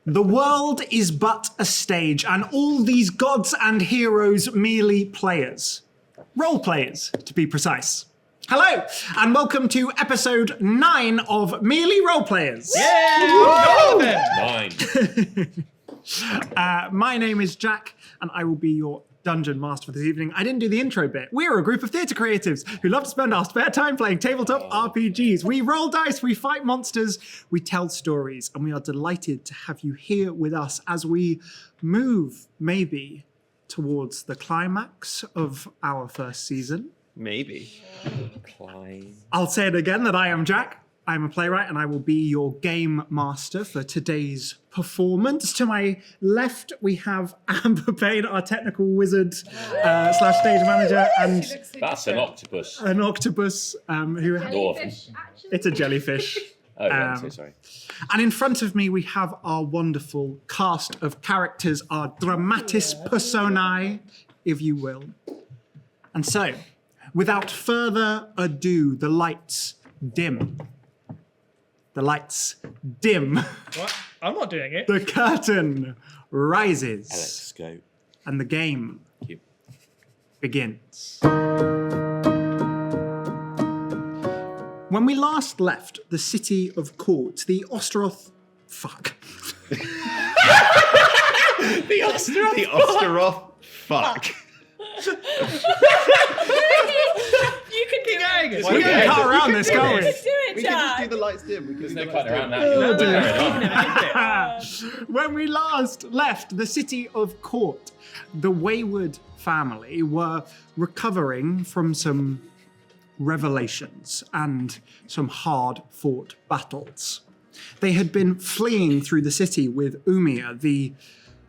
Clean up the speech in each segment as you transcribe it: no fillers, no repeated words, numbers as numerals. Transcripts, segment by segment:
The world is but a stage, and all these gods and heroes merely players. Role players, to be precise. Hello, and welcome to episode 9 of Merely Role Players. Yeah! 9. My name is Jack, and I will be your dungeon master for this evening. I didn't do the intro bit. We're a group of theatre creatives who love to spend our spare time playing tabletop RPGs. We roll dice, we fight monsters, we tell stories, and we are delighted to have you here with us as we move, maybe, towards the climax of our first season. Maybe. I'll say it again that I am Jack. I'm a playwright and I will be your game master for today's performance. To my left, we have Amber Payne, our technical wizard slash stage manager. And that's an octopus. An octopus who Jellyfish, it's a jellyfish. Oh, yeah, I'm so sorry. And in front of me, we have our wonderful cast of characters, our dramatis personae, if you will. And so, without further ado, the lights dim. The lights dim. What? I'm not doing it. The curtain rises. Let's go. And the game begins. When we last left the city of Court, the Ostroth... Fuck. The Ostroth fuck. You can do it. We can cut around this, can't we? Do it, We Jack. can just do the lights dim. We can do the No lights cutting dim. around that. When we last left the city of Court, the Wayward family were recovering from some revelations and some hard-fought battles. They had been fleeing through the city with Umia, the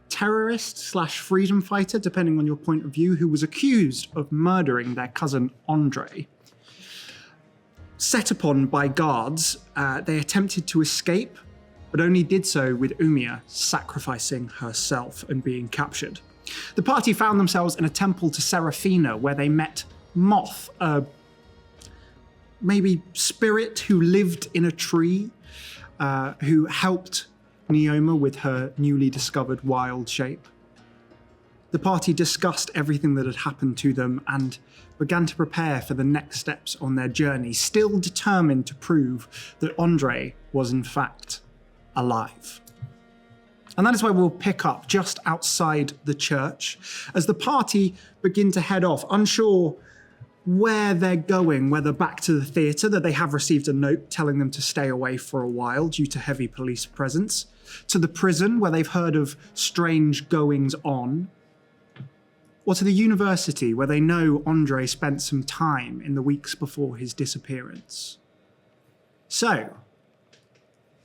terrorist slash freedom fighter, depending on your point of view, who was accused of murdering their cousin Andre. Set upon by guards, they attempted to escape, but only did so with Umia sacrificing herself and being captured. The party found themselves in a temple to Seraphina, where they met Moth, a maybe spirit who lived in a tree, who helped Neoma with her newly discovered wild shape. The party discussed everything that had happened to them and began to prepare for the next steps on their journey, still determined to prove that Andre was in fact alive. And that is where we'll pick up just outside the church as the party begin to head off, unsure where they're going, whether back to the theatre, that they have received a note telling them to stay away for a while due to heavy police presence, to the prison where they've heard of strange goings on, or to the university where they know Andre spent some time in the weeks before his disappearance. So,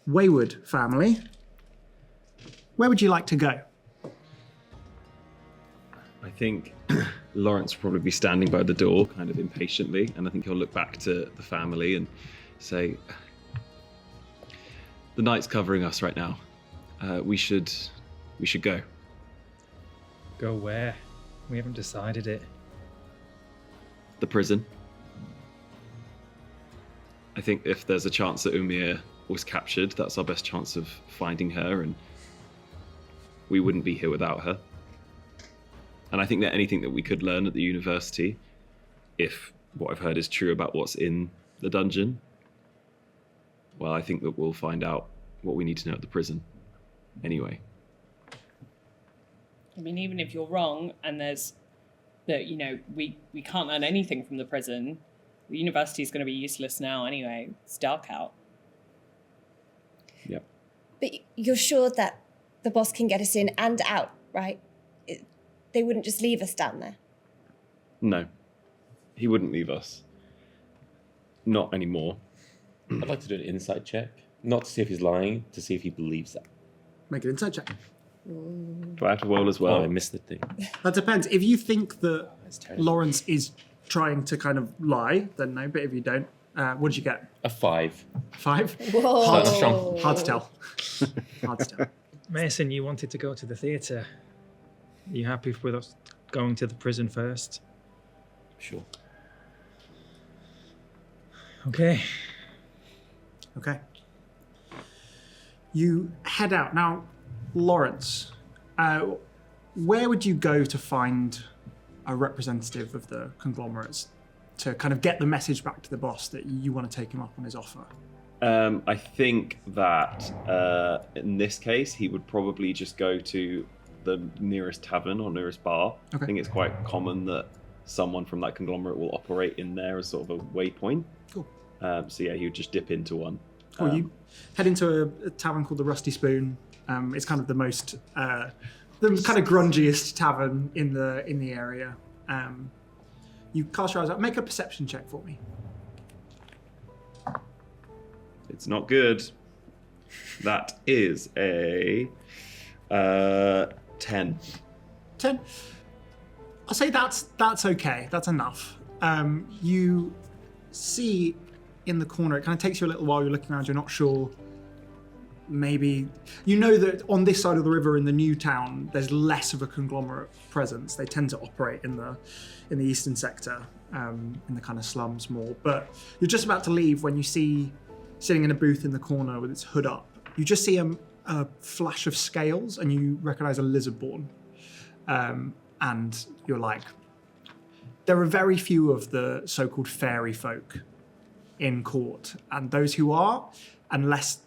Wayward family, where would you like to go? I think Lawrence will probably be standing by the door kind of impatiently, and I think he'll look back to the family and say, the night's covering us right now. We should go. Go where? We haven't decided it. The prison. I think if there's a chance that Umir was captured, that's our best chance of finding her, and we wouldn't be here without her. And I think that anything that we could learn at the university, if what I've heard is true about what's in the dungeon, well, I think that we'll find out what we need to know at the prison anyway. I mean, even if you're wrong and there's that, you know, we can't learn anything from the prison, the university is going to be useless now anyway. It's dark out. Yep. But you're sure that the boss can get us in and out, right? They wouldn't just leave us down there. No, he wouldn't leave us. Not anymore. I'd like to do an insight check. Not to see if he's lying, to see if he believes that. Make an insight check. Do I have to roll as well? Oh, I missed the thing. That depends. If you think that Lawrence is trying to kind of lie, then no, but if you don't, what did you get? A 5. 5? Whoa. Hard to tell. Hard to tell. Mason, you wanted to go to the theatre. Are you happy with us going to the prison first? Sure. Okay. Okay. You head out. Now, Lawrence, where would you go to find a representative of the conglomerates to kind of get the message back to the boss that you want to take him up on his offer? I think that in this case, he would probably just go to the nearest tavern or nearest bar. Okay. I think it's quite common that someone from that conglomerate will operate in there as sort of a waypoint. Cool. So yeah, he would just dip into one. Cool. You head into a tavern called the Rusty Spoon. It's kind of the most, the kind of grungiest tavern in the area. You cast your eyes out. Make a perception check for me. It's not good. That is a 10. 10. I'll say that's okay. That's enough. You see in the corner, it kind of takes you a little while. You're looking around. You're not sure. Maybe you know that on this side of the river in the new town, there's less of a conglomerate presence. They tend to operate in the eastern sector, in the kind of slums more. But you're just about to leave when you see, sitting in a booth in the corner with its hood up, you just see a flash of scales, and you recognise a lizardborn. And you're like, there are very few of the so-called fairy folk in court, and those who are, unless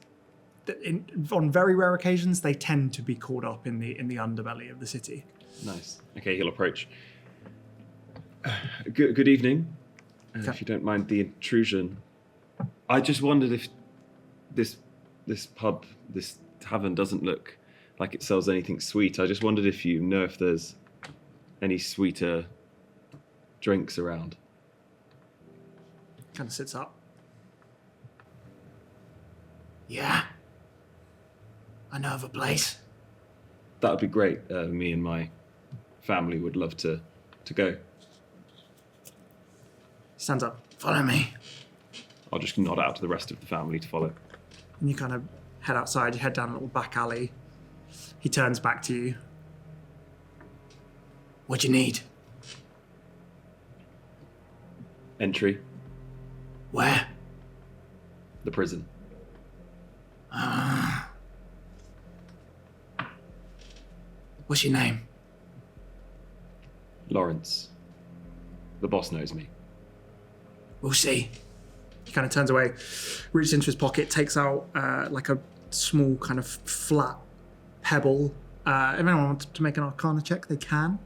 on very rare occasions, they tend to be caught up in the underbelly of the city. Nice. Okay, he'll approach. Good evening. If you don't mind the intrusion, I just wondered if this pub, this tavern, doesn't look like it sells anything sweet. I just wondered if you know if there's any sweeter drinks around. Kind of sits up. Yeah. I know of a place. That would be great. Me and my family would love to go. Stands up. Follow me. I'll just nod out to the rest of the family to follow. And you kind of head outside. You head down a little back alley. He turns back to you. What do you need? Entry. Where? The prison. What's your name? Lawrence. The boss knows me. We'll see. He kind of turns away, reaches into his pocket, takes out like a small kind of flat pebble. If anyone wants to make an Arcana check, they can.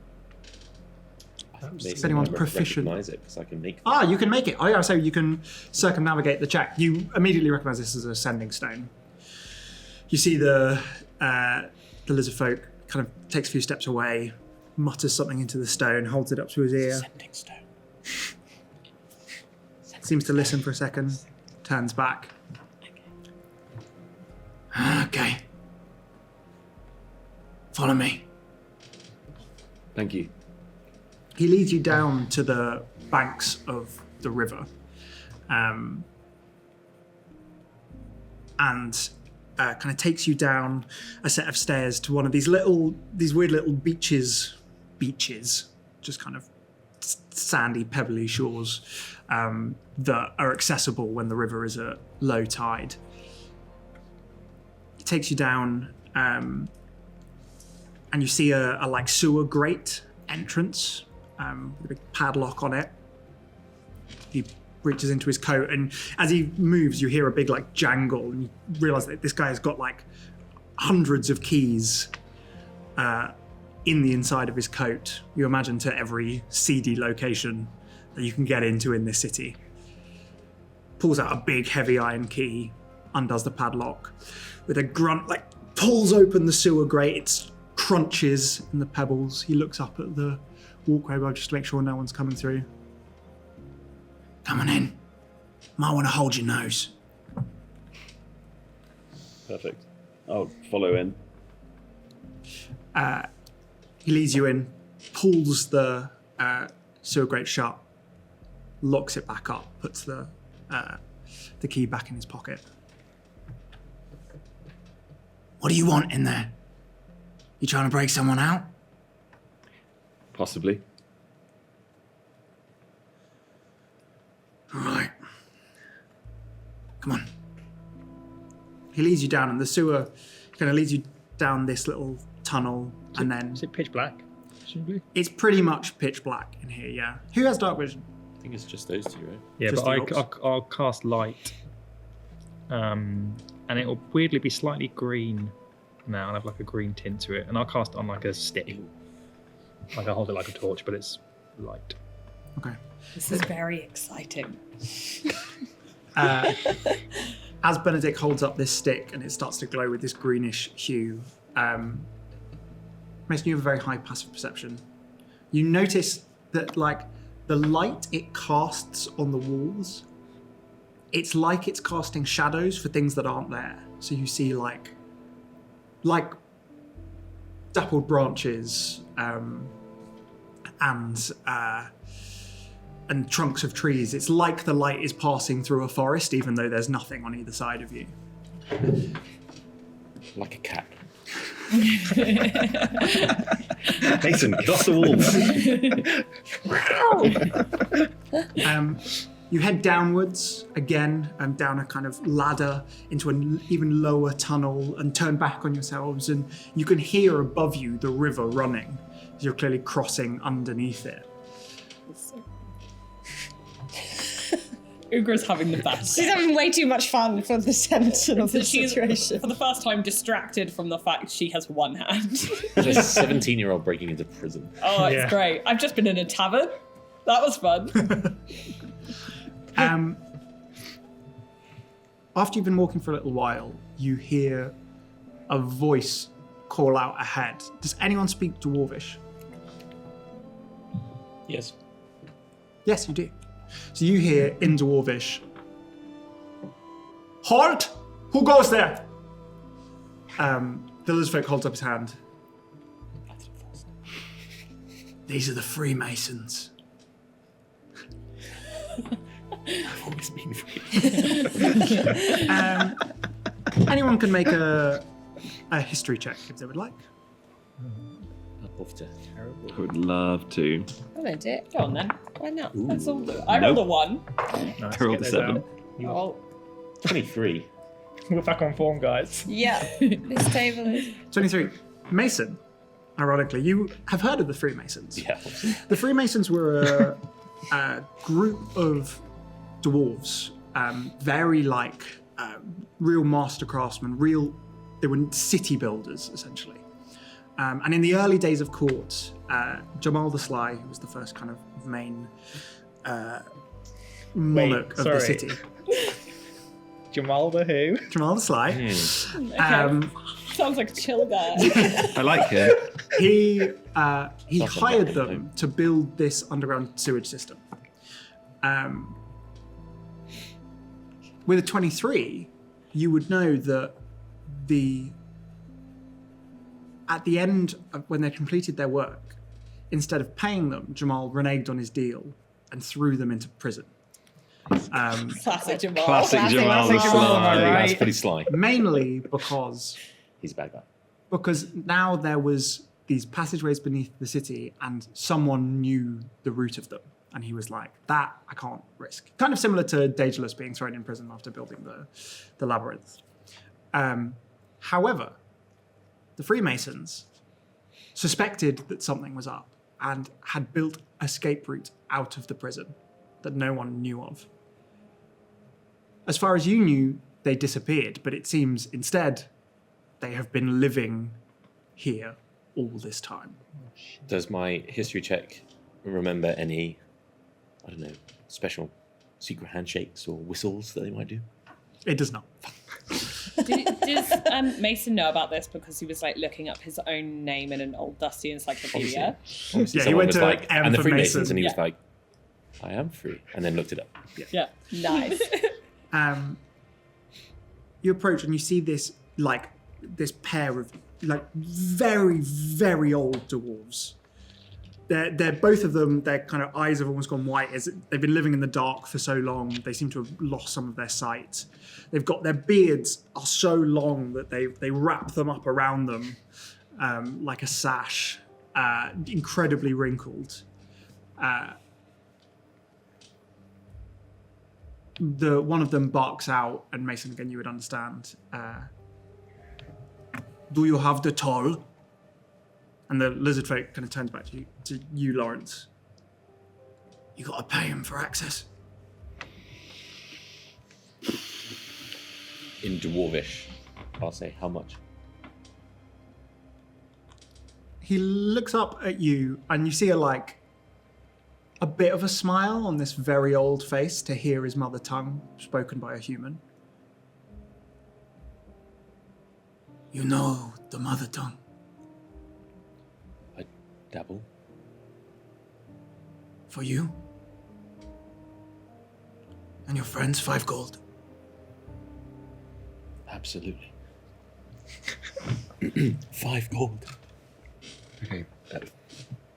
If anyone's proficient. Recognize it because I can make. You can make it. Oh yeah, so you can circumnavigate the check. You immediately recognize this as a sending stone. You see the lizard folk kind of takes a few steps away, mutters something into the stone, holds it up to his ear. Sending stone. Seems to listen for a second, turns back. Okay. Follow me. Thank you. He leads you down to the banks of the river. And kind of takes you down a set of stairs to one of these weird little beaches, just kind of sandy, pebbly shores that are accessible when the river is at low tide. It takes you down, and you see a like sewer grate entrance with a big padlock on it. He reaches into his coat, and as he moves, you hear a big like jangle, and you realize that this guy has got like hundreds of keys in the inside of his coat. You imagine to every seedy location that you can get into in this city. Pulls out a big heavy iron key, undoes the padlock with a grunt, like pulls open the sewer grate. It crunches in the pebbles. He looks up at the walkway above just to make sure no one's coming through. Come on in. Might want to hold your nose. Perfect. I'll follow in. He leads you in, pulls the sewer grate shut, locks it back up, puts the key back in his pocket. What do you want in there? You trying to break someone out? Possibly. All right. Come on. He leads you down, and the sewer kind of leads you down this little tunnel, and then Is it pitch black? Presumably. it's pretty much pitch black in here. Yeah. Who has dark vision? I think it's just those two, right? Yeah, Just but the orcs. I'll cast light, and it'll weirdly be slightly green now, and have like a green tint to it, and I'll cast it on like a stick. Like I'll hold it like a torch, but it's light. Okay. This is very exciting. As Benedict holds up this stick and it starts to glow with this greenish hue, Mason, you have a very high passive perception. You notice that, like, the light it casts on the walls, it's like it's casting shadows for things that aren't there. So you see, like dappled branches and trunks of trees. It's like the light is passing through a forest, even though there's nothing on either side of you. Like a cat. Mason, get off the walls. You head downwards again, down a kind of ladder into an even lower tunnel, and turn back on yourselves, and you can hear above you the river running. You're clearly crossing underneath it. Ögra's having the best. She's having way too much fun for the tension of the She's, situation. for the first time, distracted from the fact she has one hand. There's a 17-year-old breaking into prison. Oh, it's Yeah. great. I've just been in a tavern. That was fun. After you've been walking for a little while, you hear a voice call out ahead. Does anyone speak Dwarvish? Yes. Yes, you do. So you hear in Dwarvish, "Halt! Who goes there?" The Lizfolk holds up his hand. "These are the Freemasons." I've always been free. Anyone can make a history check if they would like. I'd love to. I would love to. I'm gonna do it. Go on then. Why not? Let's all do it. I rolled a 1. Nice, I rolled get a those 7. out. Oh, 23. We're back on form, guys. Yeah. This table is. 23. Mason, ironically, you have heard of the Freemasons. Yeah. The Freemasons were a group of dwarves, very like real master craftsmen, they were city builders, essentially. And in the early days of court, Jamal the Sly, who was the first kind of main monarch of the sorry. city. Jamal the who? Jamal the Sly. okay. Sounds like a chill guy. I like it. He Sounds hired like them to build this underground sewage system. With a 23, you would know that at the end of when they completed their work, instead of paying them, Jamal reneged on his deal and threw them into prison. Classic Jamal. Classic Jamal the Classic Jamal, am I Sly. right? That's pretty sly. Mainly because He's a bad guy. now there was these passageways beneath the city, and someone knew the route of them. And he was like, that I can't risk. Kind of similar to Daedalus being thrown in prison after building the labyrinth. However, the Freemasons suspected that something was up and had built an escape route out of the prison that no one knew of. As far as you knew, they disappeared, but it seems instead they have been living here all this time. Does my history check remember any, I don't know, special secret handshakes or whistles that they might do? It does not. Does Mason know about this because he was like looking up his own name in an old dusty encyclopedia? Obviously Yeah, he someone went was to like, M and the for Freemasons, Mason. and he was Yeah. like, I am free, and then looked it up. Yeah. Nice. You approach and you see this pair of like very, very old dwarves. They're both of them, their kind of eyes have almost gone white as they've been living in the dark for so long. They seem to have lost some of their sight. They've got their beards are so long that they wrap them up around them like a sash, incredibly wrinkled. One of them barks out, and Mason, again, you would understand. Do you have the toll? And the lizard folk kind of turns back to you, Lawrence. You gotta pay him for access. In Dwarvish, I'll say how much. He looks up at you, and you see a bit of a smile on this very old face to hear his mother tongue spoken by a human. You know the mother tongue. I dabble. For you and your friends, 5 gold. Absolutely. 5 gold. Okay. I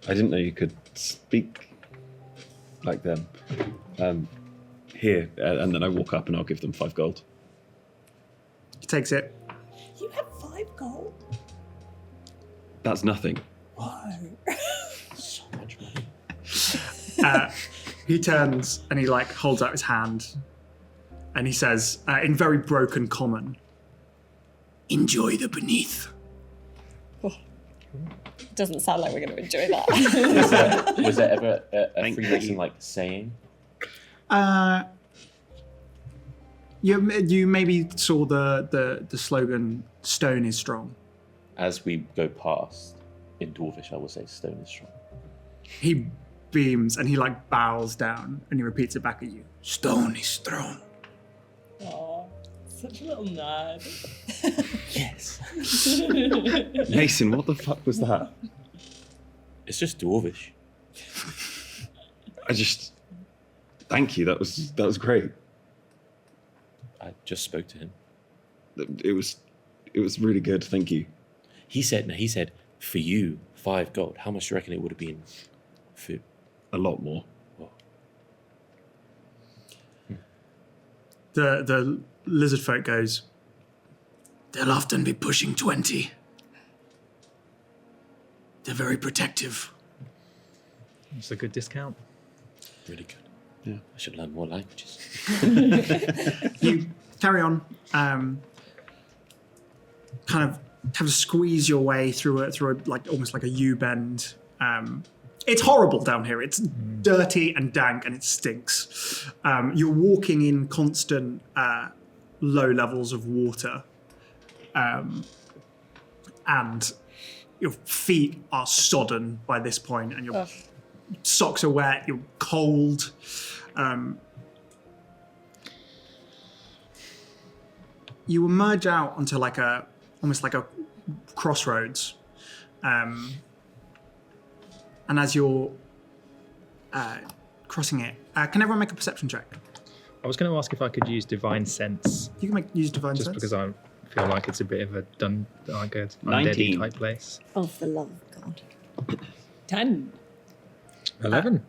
didn't know you could speak like them. Here, and then I walk up and I'll give them 5 gold. He takes it. You have 5 gold? That's nothing. So much money. He turns and he holds out his hand, and he says in very broken common, "Enjoy the beneath." Doesn't sound like we're going to enjoy that. Was there ever a Freemason saying? You maybe saw the slogan "Stone is strong." As we go past, in Dwarvish, I will say stone is strong. He beams and he bows down and he repeats it back at you. Stone is strong. Oh, such a little nerd. Yes. Mason, what the fuck was that? It's just Dwarvish. Thank you. That was great. I just spoke to him. It was really good. Thank you. He said, for you, 5 gold. How much do you reckon it would have been for? A lot more. Well, The lizard folk goes, "They'll often be pushing 20. They're very protective." It's a good discount. really good. Yeah. I should learn more languages. You carry on, kind of have to squeeze your way through a almost like a U-bend. It's horrible down here. It's dirty and dank and it stinks. You're walking in constant low levels of water, and your feet are sodden by this point, and your socks are wet. You're cold. You emerge out onto almost like a crossroads, and as you're crossing it, can everyone make a perception check? I was going to ask if I could use divine sense, You can use divine just sense. because I feel like it's a bit of a undead 19. type place. Oh, for the love of God. 10. 11.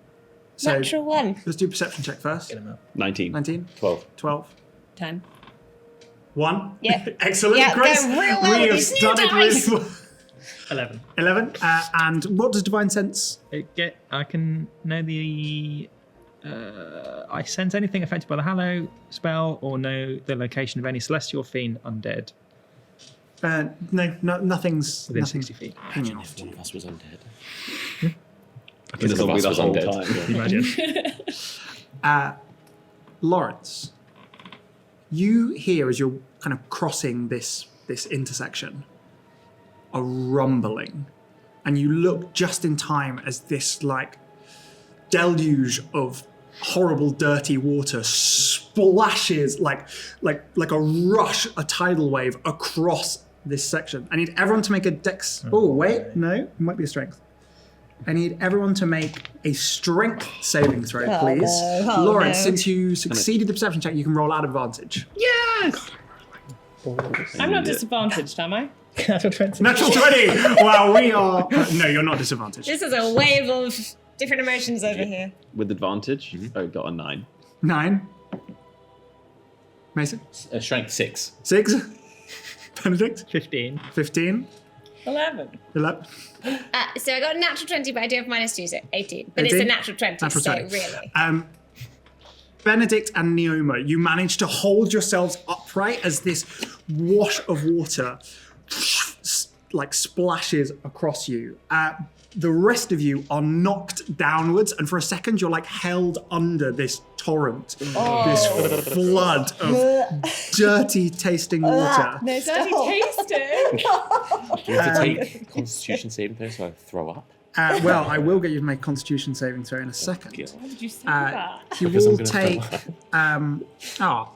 So Natural 1. let's do perception check first. 19. 19, 12. 12, 10. 1. Yeah. Excellent, Yeah, Chris. going real well We with have these new studied dice. really well. 11. 11. And what does divine sense? I can know the. I sense anything affected by the Hallow spell, or know the location of any celestial fiend undead No, nothing's within nothing's 60 feet. hanging Imagine off if to one you. of us was undead. It's One of us the was whole undead. time. Imagine. Lawrence, you hear as you're kind of crossing this intersection a rumbling, and you look just in time as this deluge of horrible dirty water splashes like a rush, a tidal wave across this section. I need everyone to make a dex. Oh wait, no, it might be a strength. I need everyone to make a strength saving throw, Oh, please. no. Oh, Lawrence, no. since you succeeded the perception check, you can roll out advantage. Yes! I'm not disadvantaged, am I? Natural 20. Natural 20! Wow, we are... No, you're not disadvantaged. This is a wave of different emotions over here. With advantage, I got a 9. 9. Mason? Strength 6. 6. Benedict? 15. 15. 11. 11. So I got a natural 20, but I do have -2, so 18. But it's 18? a natural 20, Natural so 20. really. Benedict and Neoma, you manage to hold yourselves upright as this wash of water like splashes across you. The rest of you are knocked downwards, and for a second you're like held under this torrent, this flood of dirty tasting water. No, Dirty stop. tasting. Do you have to take Constitution saving throw so I throw up? Well, I will get you to make Constitution saving throw in a second. Why would you say that? You Because I'm will gonna take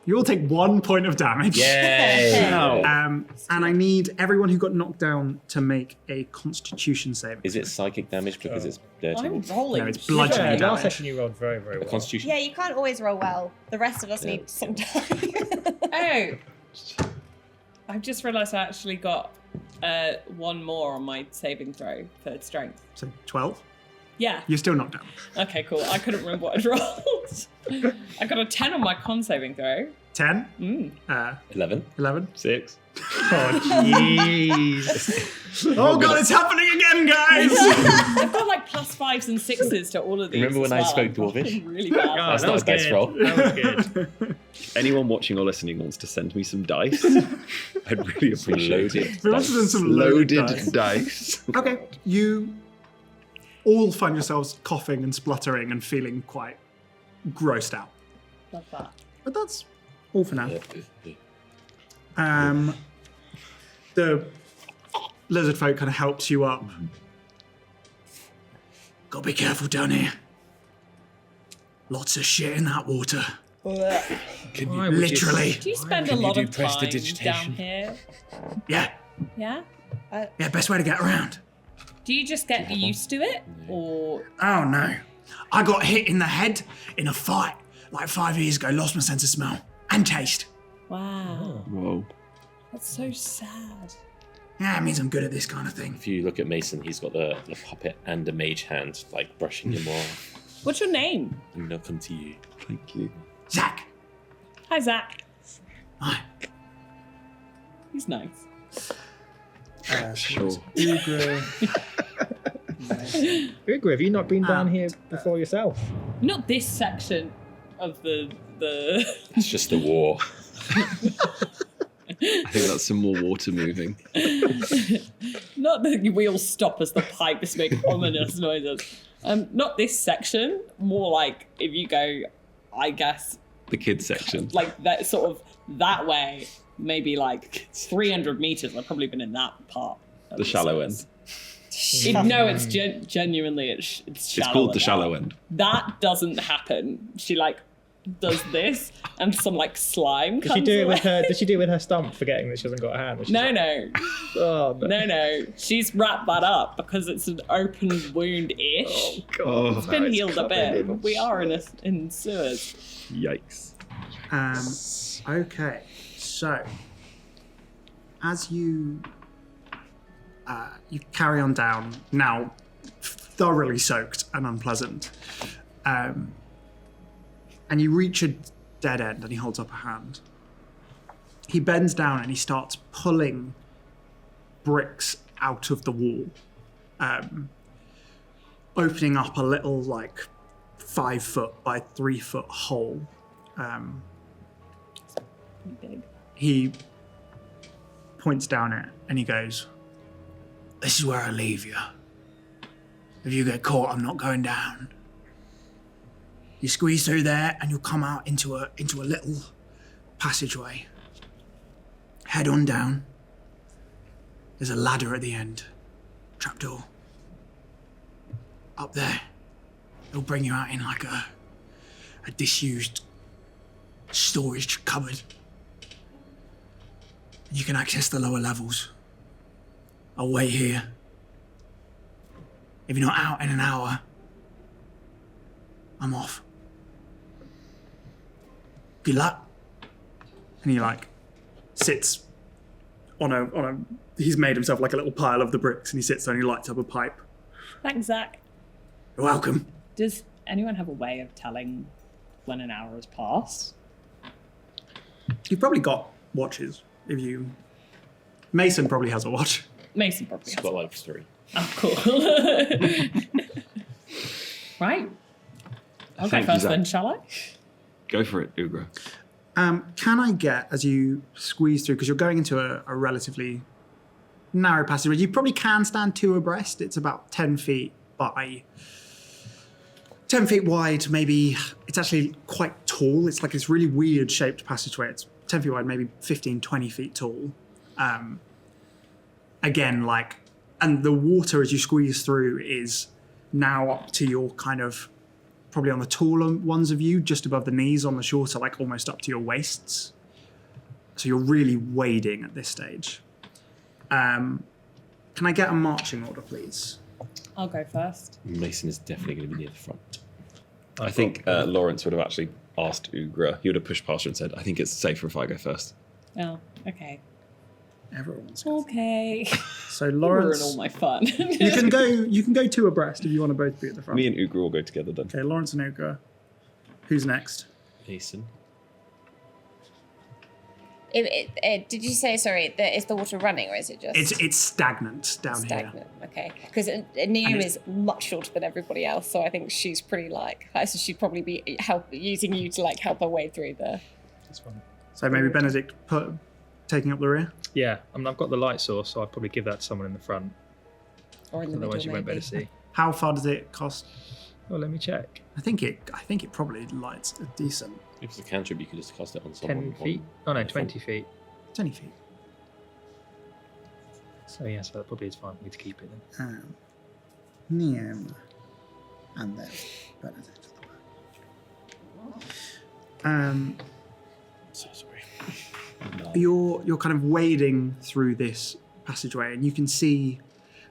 you will take 1 point of damage. Yay! And I need everyone who got knocked down to make a Constitution saving. Is it psychic damage because it's dirty I'm water? rolling. No, it's bludgeoning Last damage. session you rolled very, very A well. Constitution? Yeah, you can't always roll well. The rest of us need some time. Oh, I've just realised I actually got one more on my saving throw for strength. So 12. Yeah. You're still knocked down. Okay, cool. I couldn't remember what I'd rolled. I got a 10 on my con saving throw. 10. 11? 11. 6. Oh, jeez. Oh god, it's happening again, guys! I've got like +5s and 6s to all of these. Remember when as I well. spoke I'm Dwarvish? fucking Really bad. Oh, That's that not was a dice good. roll. That was good. Anyone watching or listening wants to send me some dice, I'd really appreciate it. Loaded We must have done dice. some loaded Loaded dice. dice. Okay, you all find yourselves coughing and spluttering and feeling quite grossed out. Love that. But that's all for now. Yeah. The lizard folk kind of helps you up. Gotta be careful down here. Lots of shit in that water. Can Why you, would you- Literally. Do you spend a Can you lot do of time down prestidigitation? here? Yeah, Yeah? yeah, best way to get around. Do you just get used to it? Or Oh no. I got hit in the head in a fight like 5 years ago, lost my sense of smell and taste. wow. Whoa. That's so sad. Yeah, it means I'm good at this kind of thing. If you look at Mason, he's got the puppet and a mage hand, like brushing him off. What's your name? And they'll come to you. Thank you. Zach. Hi, Zach. Hi. He's nice. Sure. Ögra, have you not been down here before yourself? Not this section of the. It's just the war. I think that's some more water moving. Not the wheels stop as the pipes make ominous noises. Not this section. More like if you go, I guess, The kids section. like that sort of that way. Maybe like 300 meters. I've probably been in that part. of The shallow end. sewers. No, it's genuinely it's shallow. It's called the shallow end. That doesn't happen. She like does this, and some like slime Did comes she do it with away. her? Did she do it with her stump, forgetting that she hasn't got a hand? No, no, Oh, no. She's wrapped that up because it's an open wound-ish. Oh, It's been healed a bit, but we are in sewers. yikes. Okay, so as you you carry on down, now thoroughly soaked and unpleasant, and you reach a dead end, and he holds up a hand. He bends down and he starts pulling bricks out of the wall, opening up a little like 5 foot by 3 foot hole. Big. He points down it and he goes, "This is where I leave you. If you get caught, I'm not going down. You squeeze through there and you'll come out into a little passageway. Head on down. There's a ladder at the end. Trapdoor. Up there. It'll bring you out in like a disused storage cupboard. You can access the lower levels. I'll wait here. If you're not out in an hour, I'm off. Good luck." And he like sits on a he's made himself like a little pile of the bricks, and he sits there and he lights up a pipe. Thanks, Zach. "You're welcome." Does anyone have a way of telling when an hour has passed? You've probably got watches. If you Mason probably has a watch. Mason probably He's has. got like 3. Oh, cool. Right. I'll go Thank you, first Zach. then, shall I? Go for it, Ögra. Can I get, as you squeeze through, because you're going into a relatively narrow passageway. You probably can stand two abreast. It's about 10 feet by 10 feet wide, maybe. It's actually quite tall. It's like this really weird shaped passageway. It's 10 feet wide, maybe 15, 20 feet tall. Again, like, and the water as you squeeze through is now up to your kind of, probably on the taller ones of you, just above the knees, on the shorter, like almost up to your waists. So you're really wading at this stage. Can I get a marching order, please? I'll go first. Mason is definitely going to be near the front. I think Lawrence would have actually asked Ögra. He would have pushed past her and said, I think it's safer if I go first. Oh, okay. Everyone's Okay. So Ruin Lawrence, all my fun. you can go two abreast if you want to both be at the front. Me and Ögra will go together then. Okay, Lawrence and Ögra. Who's next? Mason. Did you say, sorry, that is the water running or is it just It's stagnant down here. stagnant? Okay, because Neoma is much shorter than everybody else, so I think she's pretty so she'd probably be using you to like help her way through the. This one. So maybe Benedict taking up the rear. Yeah, I mean, I've got the light source, so I'd probably give that to someone in the front. Or in the middle, Otherwise, you won't be maybe. able to see. How far does it cost? Oh, let me check. I think it probably lights a decent If it's a cantrip, you could just cast it on someone. 10 feet? Oh, no, 20 feet. 20 feet. So, yeah, so that probably is fine for me to keep it then. Neoma. And then Benedict. So sorry. You're kind of wading through this passageway, and you can see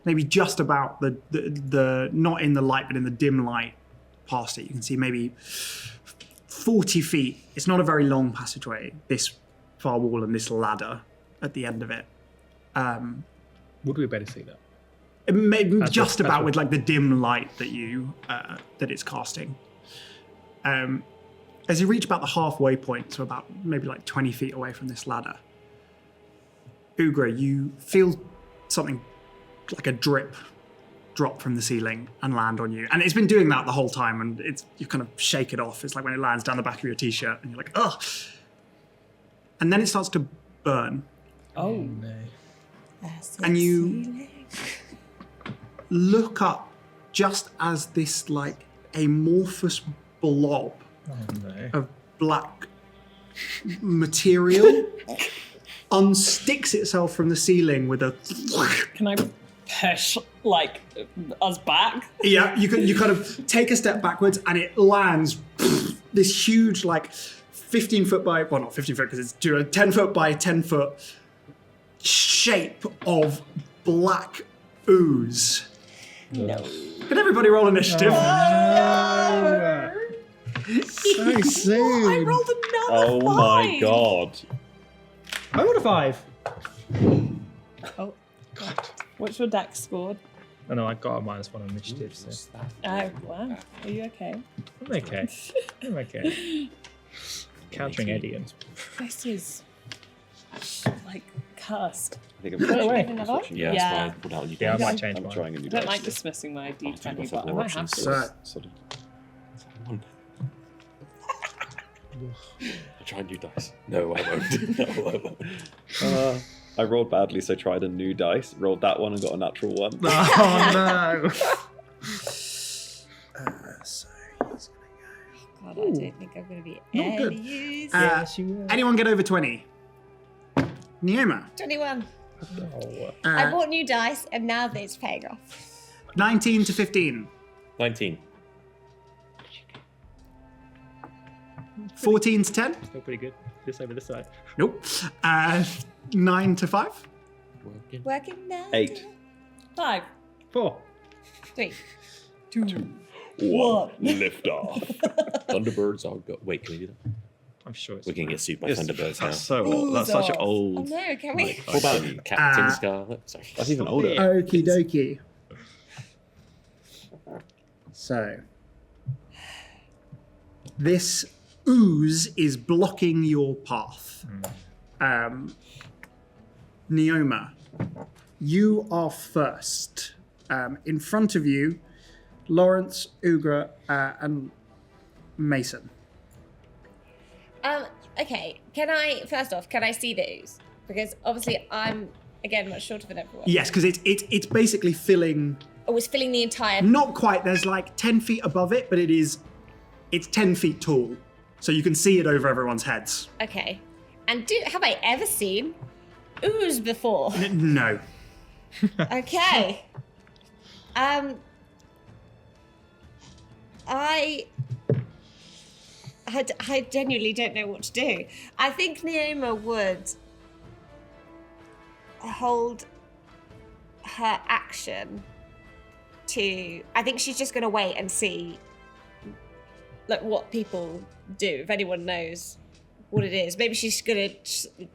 maybe just about the not in the light but in the dim light past it. You can see maybe 40 feet. It's not a very long passageway. This far wall and this ladder at the end of it. Would we better see that? Maybe That's just what- about that's with like the dim light that you that it's casting. As you reach about the halfway point, so about maybe like 20 feet away from this ladder, Ögra, you feel something like a drop from the ceiling and land on you. And it's been doing that the whole time, and you kind of shake it off. It's like when it lands down the back of your t-shirt and you're like, ugh. And then it starts to burn. Oh. No. And you look up just as this like amorphous blob Oh, no. of black material unsticks itself from the ceiling with a Can I push like us back? yeah, you kind of take a step backwards and it lands this huge like 15 foot by, well not 15 foot because it's 10 foot by 10 foot shape of black ooze. No. Can everybody roll initiative? So soon. I rolled another Oh my 5. god. I rolled a 5. Oh. What's your dex scored? Oh, no, I got a -1 on initiative, so Oh, wow. Are you okay? I'm okay. I'm okay. Countering Eddie and This is like cursed. I think Go away. I'm switching. Yeah, Yeah. that's why I pulled out. You Yeah, I guys. might change I'm mine. trying a new I don't dice like today. dismissing my took D20, off but I all might have options. to. So, Sort of. I'll try new dice. No, I won't. No, I won't. I rolled badly, so tried a new dice. Rolled that one and got a natural one. Oh, no. so he's gonna God, I don't think I'm going to be Not good. any use. go. Yes, you will. Anyone get over 20? Neoma. 21. Oh, I bought new dice, and now it's paying off. 19 to 15. 19. 14 to 10. still pretty good. Just over this side. Nope. 9 to 5. Working. Working now. 8. 5. 4. 3. 2. One. Lift off. Thunderbirds are go. Wait, can we do that? I'm sure it's. We're going to get sued by Yes, Thunderbirds now. that's so old. That's such an Oh old. no, can we? What about Captain Scarlet? Sorry. That's even older. Okie dokie. So, this ooze is blocking your path. Neoma, you are first. In front of you, Lawrence, Ögra, and Mason. Okay, can I see the ooze? Because obviously I'm again much shorter than everyone? Yes, because it's basically filling. Oh, it's filling the entire. Not quite. There's like 10 feet above it, but it's 10 feet tall, so you can see it over everyone's heads. Okay. And have I ever seen ooze before? No. Okay. I genuinely don't know what to do. I think Neoma would hold her action to. I think she's just going to wait and see, like, what people do. If anyone knows what it is, maybe she's going to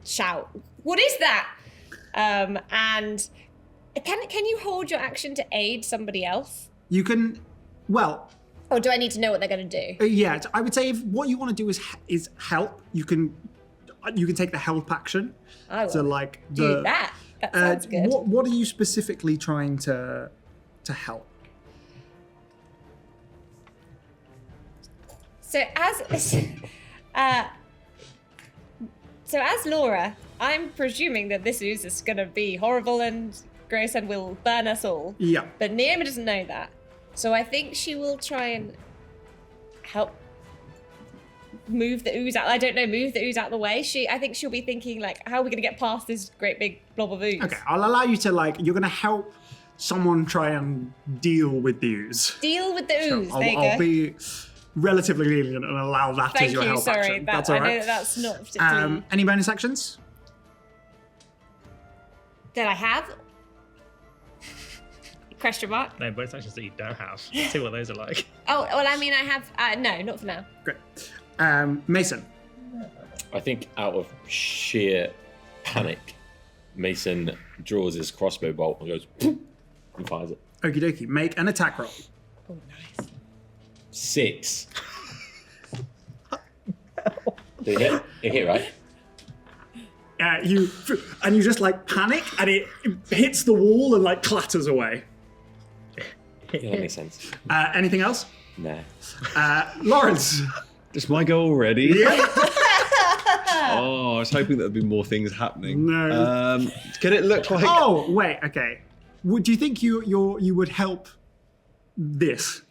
shout, "What is that?" And can you hold your action to aid somebody else? You can. Well. Or do I need to know what they're going to do? Yeah, I would say if what you want to do is help, you can take the help action. I will So like do that. That sounds good. What are you specifically trying to help? So as Laura, I'm presuming that this ooze is going to be horrible and gross and will burn us all. Yeah. But Neoma doesn't know that. So I think she will try and help move the ooze out. I don't know, move the ooze out of the way. I think she'll be thinking, like, how are we going to get past this great big blob of ooze? Okay, I'll allow you to, like, you're going to help someone try and deal with the ooze. Deal with the ooze. Sure, There you go. I'll be relatively lenient and allow that as Thank your you. help Sorry, action. That's all I know right. that's not particularly. Any bonus actions? That I have? Question mark? No, bonus actions that you don't have. Let's see what those are like. Oh, well, I mean, I have. No, not for now. Great. Mason. I think out of sheer panic, Mason draws his crossbow bolt and goes "Poof," and fires it. Okie dokie. Make an attack roll. Oh, nice. 6. Did it hit? It hit, right? You just like panic and it hits the wall and like clatters away. Yeah, that makes sense. Anything else? Nah. Lawrence. Does my go already? Yeah. Oh, I was hoping there'd be more things happening. No. Can it look like? Oh wait. Okay. Would you think you would help this?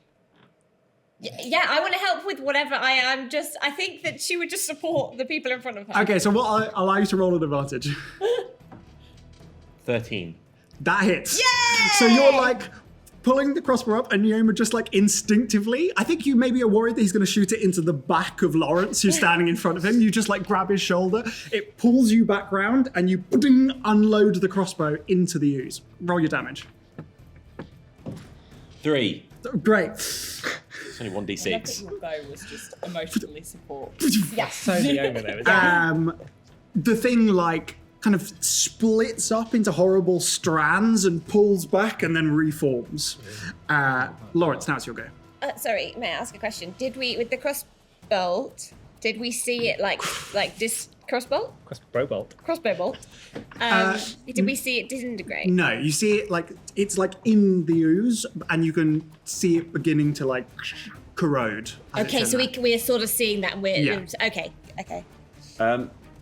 Yeah, I want to help with whatever I think that she would just support the people in front of her. Okay. So what? I'll allow you to roll an advantage. 13. That hits. Yay! So you're like pulling the crossbow up, and Neoma just like instinctively. I think you maybe are worried that he's going to shoot it into the back of Lawrence, who's standing in front of him. You just like grab his shoulder. It pulls you back round, and you unload the crossbow into the ooze. Roll your damage. 3. Great. It's only I love that 1d6. your bow was just emotionally support. Yes. So Neoma there, isn't it? The thing like kind of splits up into horrible strands and pulls back and then reforms. Lawrence, now it's your go. Sorry, may I ask a question? Did we, with the crossbow, did we see it like this crossbow? Crossbow bolt. Crossbow bolt. Did we see it disintegrate? No, you see it like it's like in the ooze, and you can see it beginning to like corrode. as Okay, it's so in there. we're sort of seeing that. And Yeah. Okay.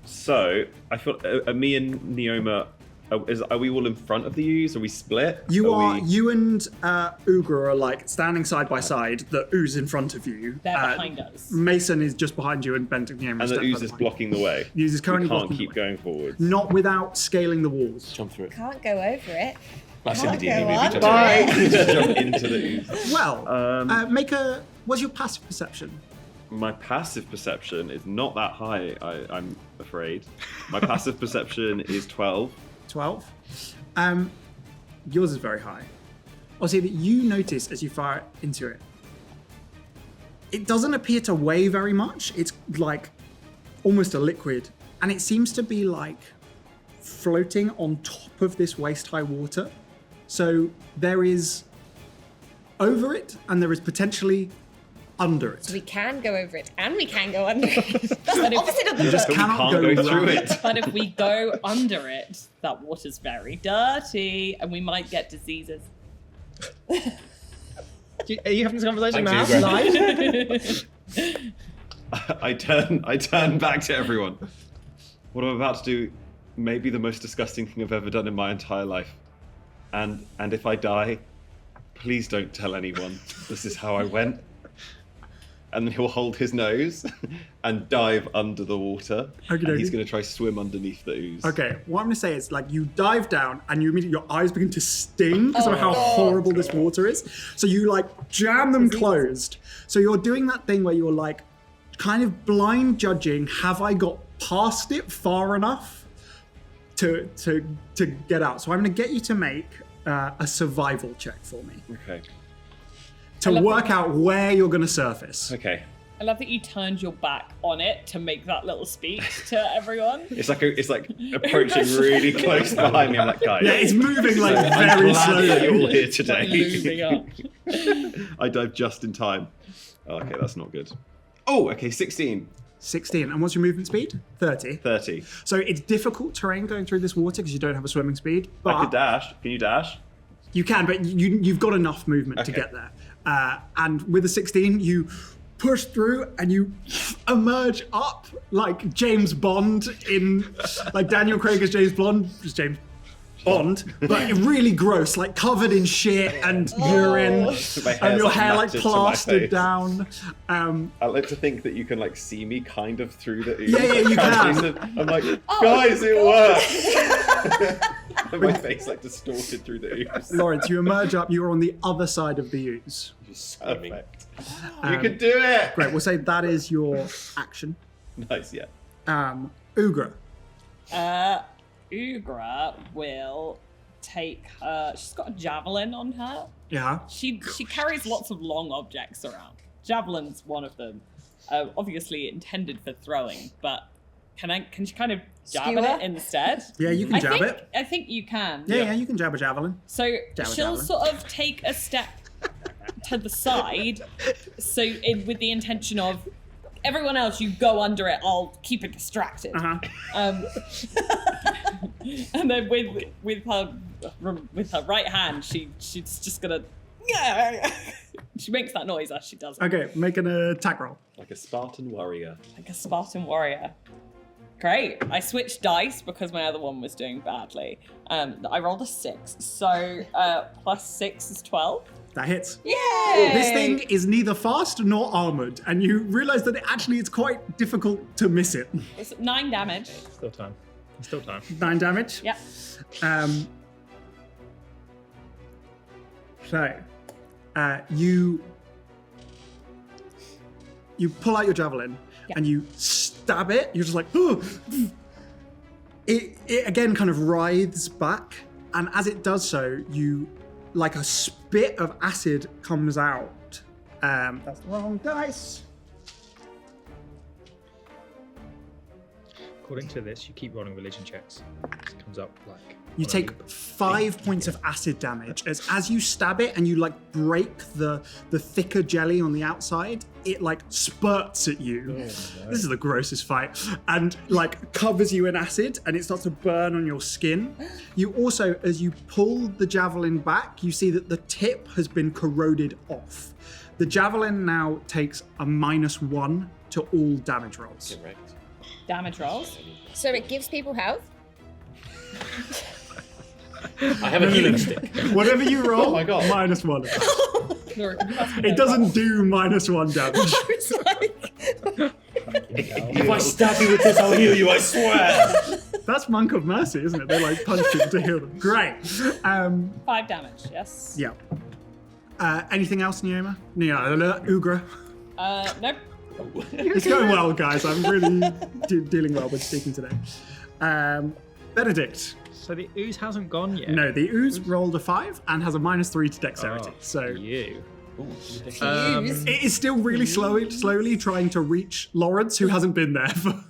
So I feel me and Neoma. Are we all in front of the ooze? Are we split? You we- you and Ögra are like standing side by side. The ooze in front of you. They're behind us. Mason is just behind you, and Benedict And the ooze is blocking the way. The ooze is currently We can't blocking keep the way. going forward. Not without scaling the walls. Jump through it. Can't go over it. That's in the Can't D&D go movie. on. Jump Bye. through it. Just jump into the ooze. Well, make a. What's your passive perception? My passive perception is not that high, I'm afraid. My passive perception is 12. 12. Yours is very high. I'll say that you notice as you fire into it, it doesn't appear to weigh very much. It's like almost a liquid, and it seems to be like floating on top of this waist-high water. So there is over it, and there is potentially under it. So we can go over it, and we can go under it. That's the opposite of the You just book. cannot can't go through around it. But if we go under it, that water's very dirty, and we might get diseases. Are you having this conversation Thanks, now? Ögra. Live? I turn back to everyone. What I'm about to do maybe the most disgusting thing I've ever done in my entire life. And if I die, please don't tell anyone. This is how I went. And then he'll hold his nose and dive under the water. Okay, and he's going to try swim underneath the ooze. Okay, what I'm going to say is, like, you dive down and you immediately, your eyes begin to sting because of how horrible this water is. So you, like, jam them closed. So you're doing that thing where you're, like, kind of blind judging, have I got past it far enough to get out? So I'm going to get you to make a survival check for me. Okay. To work out where you're going to surface. Okay. I love that you turned your back on it to make that little speech to everyone. It's like approaching really close behind me. I'm like, guys. Yeah, it's moving like I'm very glad that you're all slowly. here today. Moving up. I dive just in time. Oh, okay, that's not good. Oh, okay, 16. 16. And what's your movement speed? 30. 30. So it's difficult terrain going through this water because you don't have a swimming speed. I could But dash. Can you dash? you can, but you've got enough movement to Okay. get there. And with a 16, you push through and you emerge up like James Bond in, like Daniel Craig as James Bond, but really gross, like covered in shit and urine, My and hair's, your hair like matted to my plastered face. down. I like to think that you can like see me kind of through the ooze. Yeah, you can. I'm like, guys, it worked. And my face like distorted through the ooze. Lawrence, you emerge up, you're on the other side of the ooze. Just screaming. Perfect. You can do it. Great, we'll say that is your action. Nice, yeah. Ögra. Ögra will take her. She's got a javelin on her. Yeah. She carries lots of long objects around. Javelin's one of them. Obviously intended for throwing, but can she kind of jab Skewer? at it instead? Yeah, you can jab it. I think you can. Yeah, you can jab a javelin. So Jab a she'll javelin. sort of take a step to the side, with the intention of everyone else, you go under it. I'll keep it distracted. Uh-huh. And then with her right hand, she's just gonna. She makes that noise as she does it, Okay, make an attack roll. Like a Spartan warrior. like a Spartan warrior. Great. I switched dice because my other one was doing badly. I rolled a 6, so +6 is 12. That hits. Yay! This thing is neither fast nor armored, and you realize that it's quite difficult to miss it. It's 9 damage. Still time. Still time. 9 damage. Yep. So, you pull out your javelin and you stab it. You're just like, oh. It again kind of writhes back, and as it does so, you like a spit of acid comes out. That's the wrong dice. According to this, you keep rolling religion checks. It comes up like. You on a take loop. 5 points of acid damage as you stab it and you like break the thicker jelly on the outside. It like spurts at you. This is the grossest fight, and like covers you in acid, and it starts to burn on your skin. You also, as you pull the javelin back, you see that the tip has been corroded off. The javelin now takes a -1 to all damage rolls. Correct. Damage rolls. So it gives people health? I have a healing stick. Whatever you roll, Oh my God. -1 of that. Laura, you must know It doesn't do -1 damage. It's like... If I stab you with this, I'll heal you, I swear. That's Monk of Mercy, isn't it? They like punch people to heal them. Great. 5 damage, yes. Yeah. Anything else, Neoma? Ögra. Nope. It's going well, guys. I'm really dealing well with speaking today. Benedict. So the ooze hasn't gone yet. No, the ooze rolled a 5 and has a -3 to dexterity. Oh, So you. Use. it is still really slowly trying to reach Lawrence, who hasn't been there for.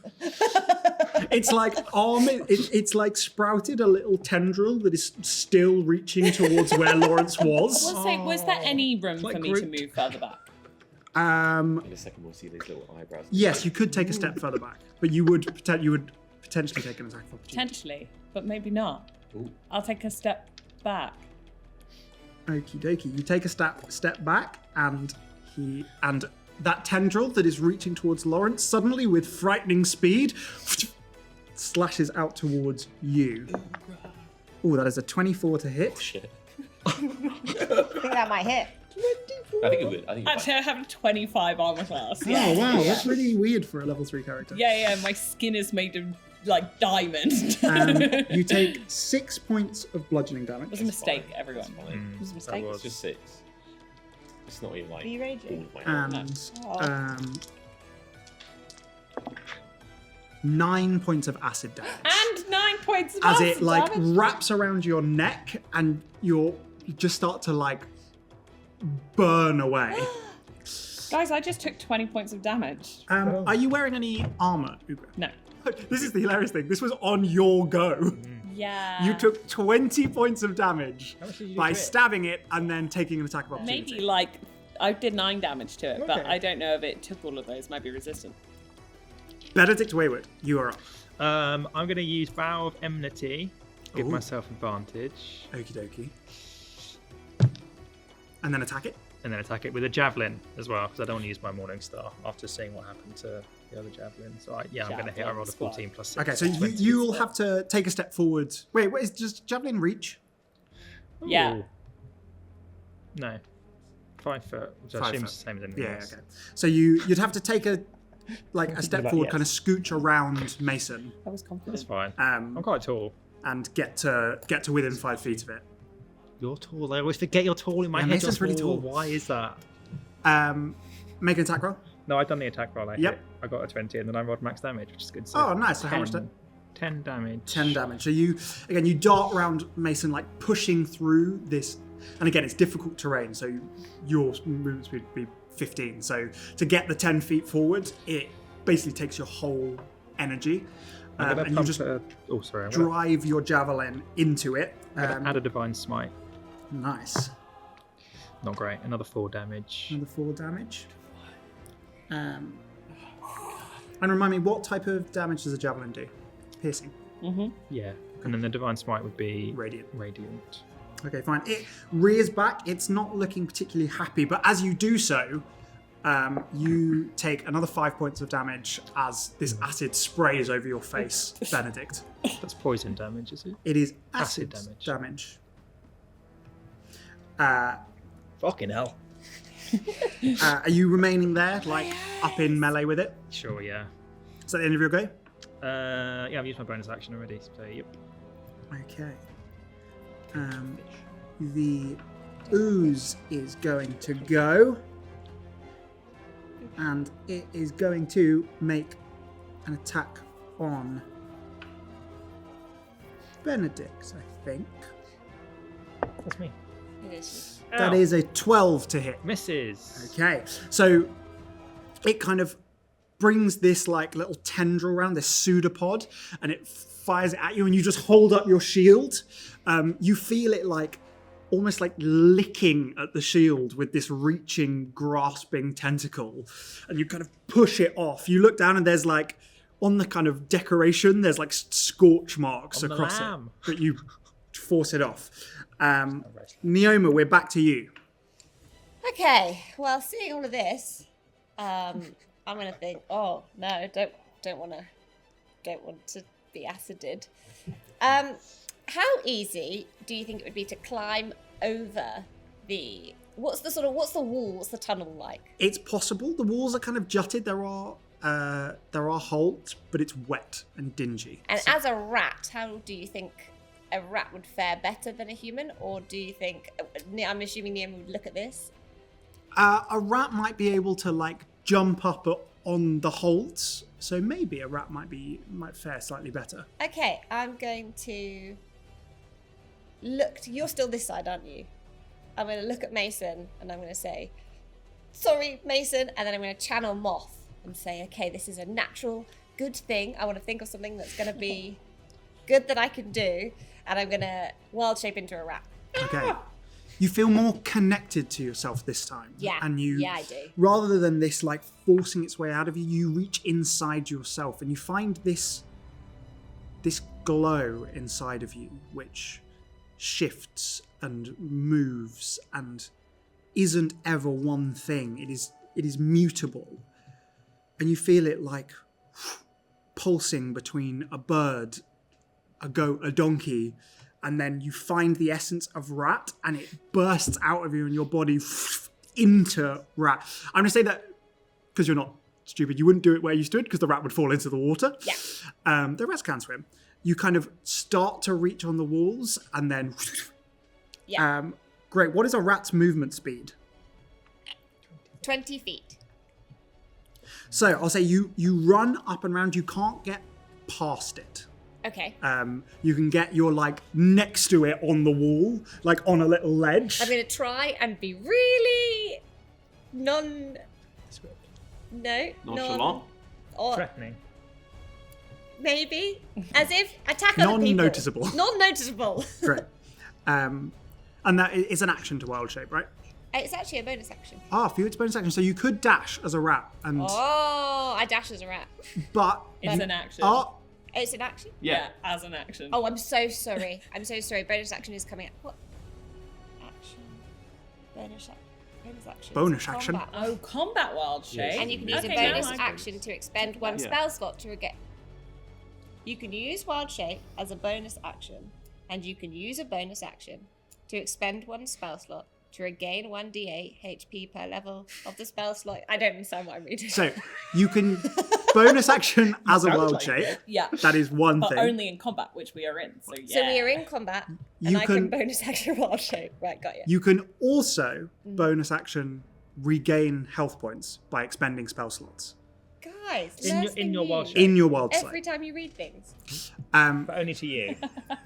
It's like it's like sprouted a little tendril that is still reaching towards where Lawrence was. Was there any room like for me to Groot. move further back? In a second, we'll see these little eyebrows. Yes, you could take a step further back, but you would potentially take an attack of opportunity. Potentially, but maybe not. Ooh. I'll take a step back. Okie dokie. You take a step back, and that tendril that is reaching towards Lawrence suddenly, with frightening speed, slashes out towards you. Oh, that is a 24 to hit. Shit. I think that might hit. I think it would. I think it Actually, I have a 25 armor class. Oh, Yeah. wow. That's really weird for a level 3 character. Yeah, my skin is made of like diamond. You take 6 points of bludgeoning It damage. was a mistake, fine. everyone. It's fine. It was a mistake. was. It's just 6. It's not even like Are you raging? all of my armor. And Oh. 9 points of acid damage. And 9 points of As acid it like damage. wraps around your neck and you just start to like burn away. Guys, I just took 20 points of damage. Are you wearing any armor, Ögra? No. This is the hilarious thing. This was on your go. Yeah. You took 20 points of damage much did you by do it? stabbing it and then taking an attack of opportunity. Maybe like I did 9 damage to it, but Okay. I don't know if it took all of those. Might be resistant. Benedict Wayward, you are up. I'm going to use Vow of Enmity. Give Ooh. myself advantage. Okie dokie. And then attack it. And then attack it with a javelin as well, because I don't want to use my Morning Star after seeing what happened to the other javelin. So I'm going to hit. I rolled a 14 plus 6. Okay, so you, 20. you'll have to take a step forward. Wait, what is just javelin reach? Yeah. Ooh. No. 5 foot, which I 5 assume foot. is the same as anything Yeah, else. okay. So you'd have to take a step Like, forward, yes. kind of scooch around Mason, I was confident. That's fine. I'm quite tall. and get to within 5 feet of it. You're tall. I always forget you're tall in my Yeah, head. Mason's you're really tall. Why is that? Make an attack roll. No, I've done the attack roll. Yep. I got a 20 and then I rolled max damage, which is good. So Oh, nice. So how much 10 damage. 10 damage. So you dart around Mason, like pushing through this. And again, it's difficult terrain, so your movement speed would be 15. So to get the 10 feet forward, it basically takes your whole energy. I'm going And to you pump just Oh, sorry. I'm gonna drive your javelin into it. add a Divine Smite. Nice. Not great. Another 4 damage. Another 4 damage. And remind me, what type of damage does a javelin do? Piercing. Yeah. And then the Divine Smite would be Radiant. Radiant. Okay, fine. It rears back. It's not looking particularly happy, but as you do so, you take another 5 points of damage as this acid sprays over your face, Benedict. That's poison damage, is it? It is Acid acid damage. damage. Fucking hell. Are you remaining there, like up in melee with it? Sure, yeah. Is that the end of your go? Yeah, I've used my bonus action already, so yep. Okay. The ooze is going to go, and it is going to make an attack on Benedict, I think. That's me. It is. That Ow. is a 12 to hit. Misses. Okay, so it kind of brings this like little tendril around, this pseudopod, and it fires it at you, and you just hold up your shield. You feel it like almost like licking at the shield with this reaching, grasping tentacle, and you kind of push it off. You look down, and there's like on the kind of decoration, there's like scorch marks On the across lamb. it, but you force it off. Neoma, we're back to you. Okay. Well, seeing all of this, I'm gonna think. Oh no, don't want to be acided. How easy do you think it would be to climb over the? What's the wall? What's the tunnel like? It's possible. The walls are kind of jutted. There are holes, but it's wet and dingy. And as a rat, how do you think a rat would fare better than a human? Or do you think, I'm assuming Neoma would look at this? A rat might be able to like jump up on the holes, so maybe a rat might fare slightly better. Okay, I'm going to look. You're still this side, aren't you? I'm going to look at Mason and I'm going to say, sorry, Mason. And then I'm going to channel Moth and say, okay, this is a natural, good thing. I want to think of something that's going to be good that I can do. And I'm going to wild shape into a rat. Okay. You feel more connected to yourself this time. Yeah. And you, Yeah, I do. rather than this like forcing its way out of you, you reach inside yourself and you find this glow inside of you, which shifts and moves and isn't ever one thing. It is mutable. And you feel it like pulsing between a bird, a goat, a donkey, and then you find the essence of rat, and it bursts out of you and your body into rat. I'm going to say that because you're not stupid, you wouldn't do it where you stood because the rat would fall into the water. Yeah. The rats can swim. You kind of start to reach on the walls, and then... Yeah. Great. What is a rat's movement speed? 20 feet. So I'll say you run up and round. You can't get past it. Okay. You can get your like next to it on the wall, like on a little ledge. I'm going to try and be really Nonchalant. Or Threatening. maybe. As if attack other people. Non-noticeable. Non-noticeable. Great. And that is an action to wild shape, right? It's actually a bonus action. Ah, for you it's bonus action. So you could dash as a rat, and Oh, I dash as a rat. but It's an action. oh, It's an action? Yeah, as an action. Oh, I'm so sorry. I'm so sorry. Bonus action is coming up. What? Action. Bonus action. Bonus action? Combat. Oh, combat wild shape. And you can use Okay, a bonus now I- action to expend one spell slot to regain. You can use wild shape as a bonus action, and you can use a bonus action to expend one spell slot to regain 1d8 HP per level of the spell slot. I don't understand what I'm reading. so you can bonus action as a Sounds wild like shape. it. Yeah, That is one but thing. only in combat, which we are in. So yeah. So we are in combat, and You I can can- bonus action wild shape. Right, got you. You can also bonus action regain health points by expending spell slots Guys, In your- learn in your something wild new shape. in your wild every shape. time you read things. But only to you,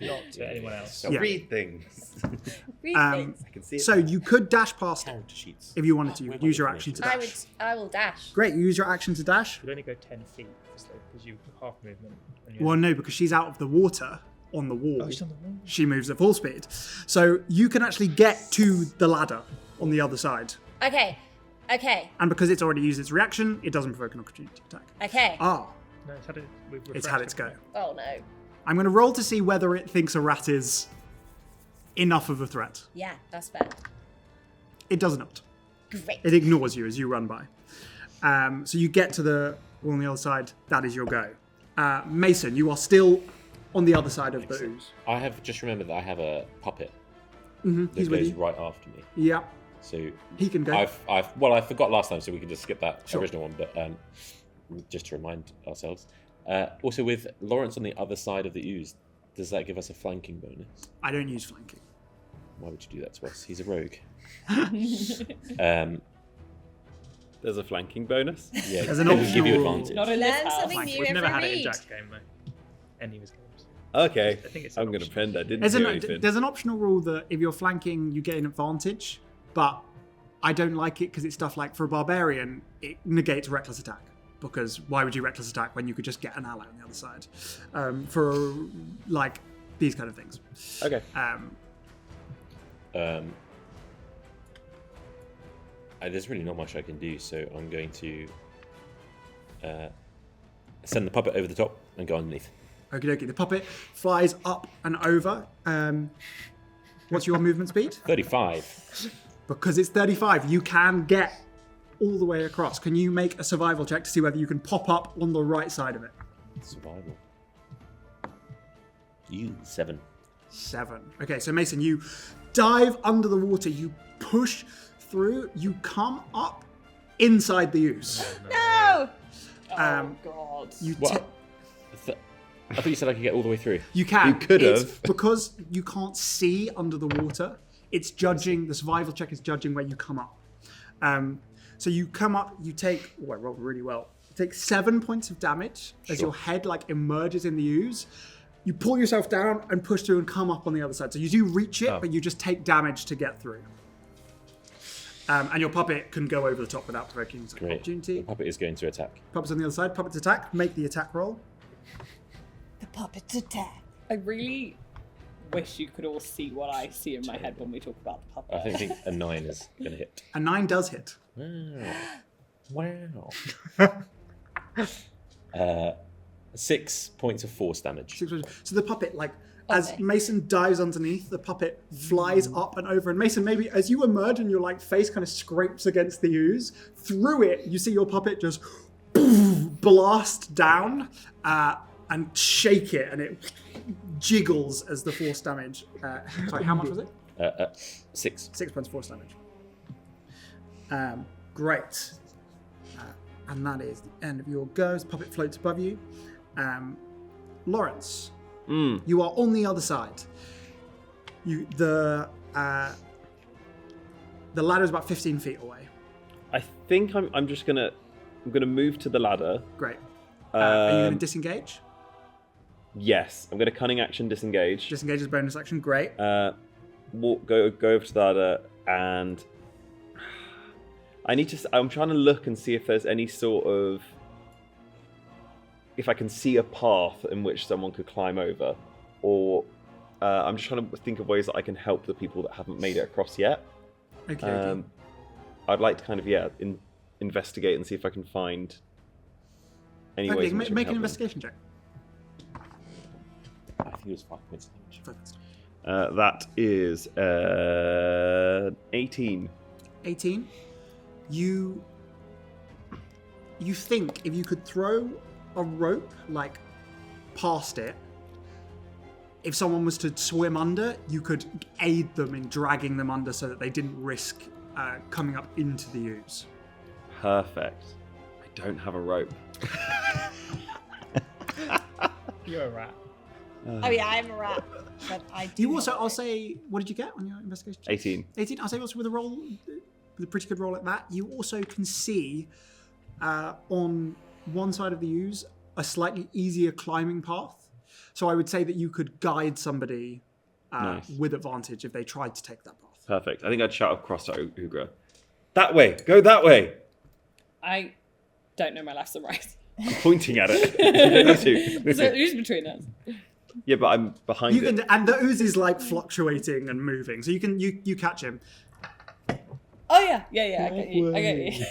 not to anyone else. So Yeah. read things. Read things. I can see it. So you could dash past it Character sheets. if you wanted to. You Where could am I use your looking action to at? dash. I will dash. Great, you use your action to dash. You'd only go 10 feet, obviously, because you half movement. And you're- Well, no, because she's out of the water on the wall. Oh, she's on the wall. She moves at full speed. So you can actually get to the ladder on the other side. Okay. And because it's already used its reaction, it doesn't provoke an opportunity attack. Okay. Ah, No, it's had, we've it's had its refreshed go. it. Oh no. I'm going to roll to see whether it thinks a rat is enough of a threat. Yeah, that's fair. It does not. Great. It ignores you as you run by. So you get to the wall on the other side. That is your go. Mason, you are still on the other side of the ooze. I have just remembered that I have a puppet Mm-hmm. that He's with goes you. right after me. Yeah, So he can go. I forgot last time, so we can just skip that Sure. original one. But just to remind ourselves. Also, with Lawrence on the other side of the ooze, does that give us a flanking bonus? I don't use flanking. Why would you do that to us? He's a rogue. There's a flanking bonus. Yeah, There's an it would give you optional rule. advantage. Not in this Learn house. something new We've every never had it in read. Jack's game, though. Any of his games. Okay, I think it's I'm an going to option. pretend I didn't There's do an, anything. there's an optional rule that if you're flanking, you get an advantage, but I don't like it because it's stuff like for a barbarian, it negates reckless attack. Because why would you reckless attack when you could just get an ally on the other side? For like these kind of things. Okay. There's really not much I can do, so I'm going to send the puppet over the top and go underneath. Okie dokie. The puppet flies up and over. What's your movement speed? 35. Because it's 35, you can get all the way across. Can you make a survival check to see whether you can pop up on the right side of it? Survival. 7. 7. Okay, so Mason, you dive under the water, you push through, you come up inside the ooze. No! Oh god. You What? I thought you said I could get all the way through. You can. You could It's have. because you can't see under the water, it's judging, the survival check is judging where you come up. So you come up, you take, I rolled really well. You take 7 points of damage as Sure. your head like emerges in the ooze. You pull yourself down and push through and come up on the other side. So you do reach it, Oh. but you just take damage to get through. And your puppet can go over the top without provoking an Great. opportunity. The puppet is going to attack. Puppet's on the other side. Puppet's attack. Make the attack roll. The puppet's attack. I really wish you could all see what I see in my head when we talk about the puppet. I think a 9 is going to hit. A 9 does hit. Wow. 6 points of force damage. So the puppet, like, as Okay. Mason dives underneath, the puppet flies up and over. And Mason, maybe as you emerge and your like face kind of scrapes against the ooze, through it, you see your puppet just blast down and shake it, and it jiggles as the force damage. Sorry, how much was it? 6. 6 points force damage. Great. And that is the end of your goes. Puppet floats above you. Lawrence, you are on the other side. The ladder is about 15 feet away. I think I'm just gonna move to the ladder. Great. Are you going to disengage? Yes, I'm gonna cunning action disengage. Disengage is a bonus action. Great. Go over to the ladder, and I'm trying to look and see if there's any sort of, if I can see a path in which someone could climb over, or I'm just trying to think of ways that I can help the people that haven't made it across yet. Okay. I'd like to kind of investigate and see if I can find any ways. Make an help them. investigation check. I think it was 5 points damage. That is 18. 18. You think if you could throw a rope like past it, if someone was to swim under, you could aid them in dragging them under so that they didn't risk coming up into the ooze. Perfect. I don't have a rope. You're a rat. Oh yeah, I'm a rat. But I do. You also, have a I'll rope. say, what did you get on your investigation? 18. 18. I'll say also with a roll, with a pretty good roll at that. You also can see on one side of the ooze a slightly easier climbing path. So I would say that you could guide somebody Nice. with advantage if they tried to take that path. Perfect. I think I'd shout across to Ögra. That way. Go that way. I don't know my left and right. I'm pointing at it. You don't need to. So who's between us? Yeah, but I'm behind You it. can, and the ooze is like fluctuating and moving, so you catch him. Oh yeah, I get you.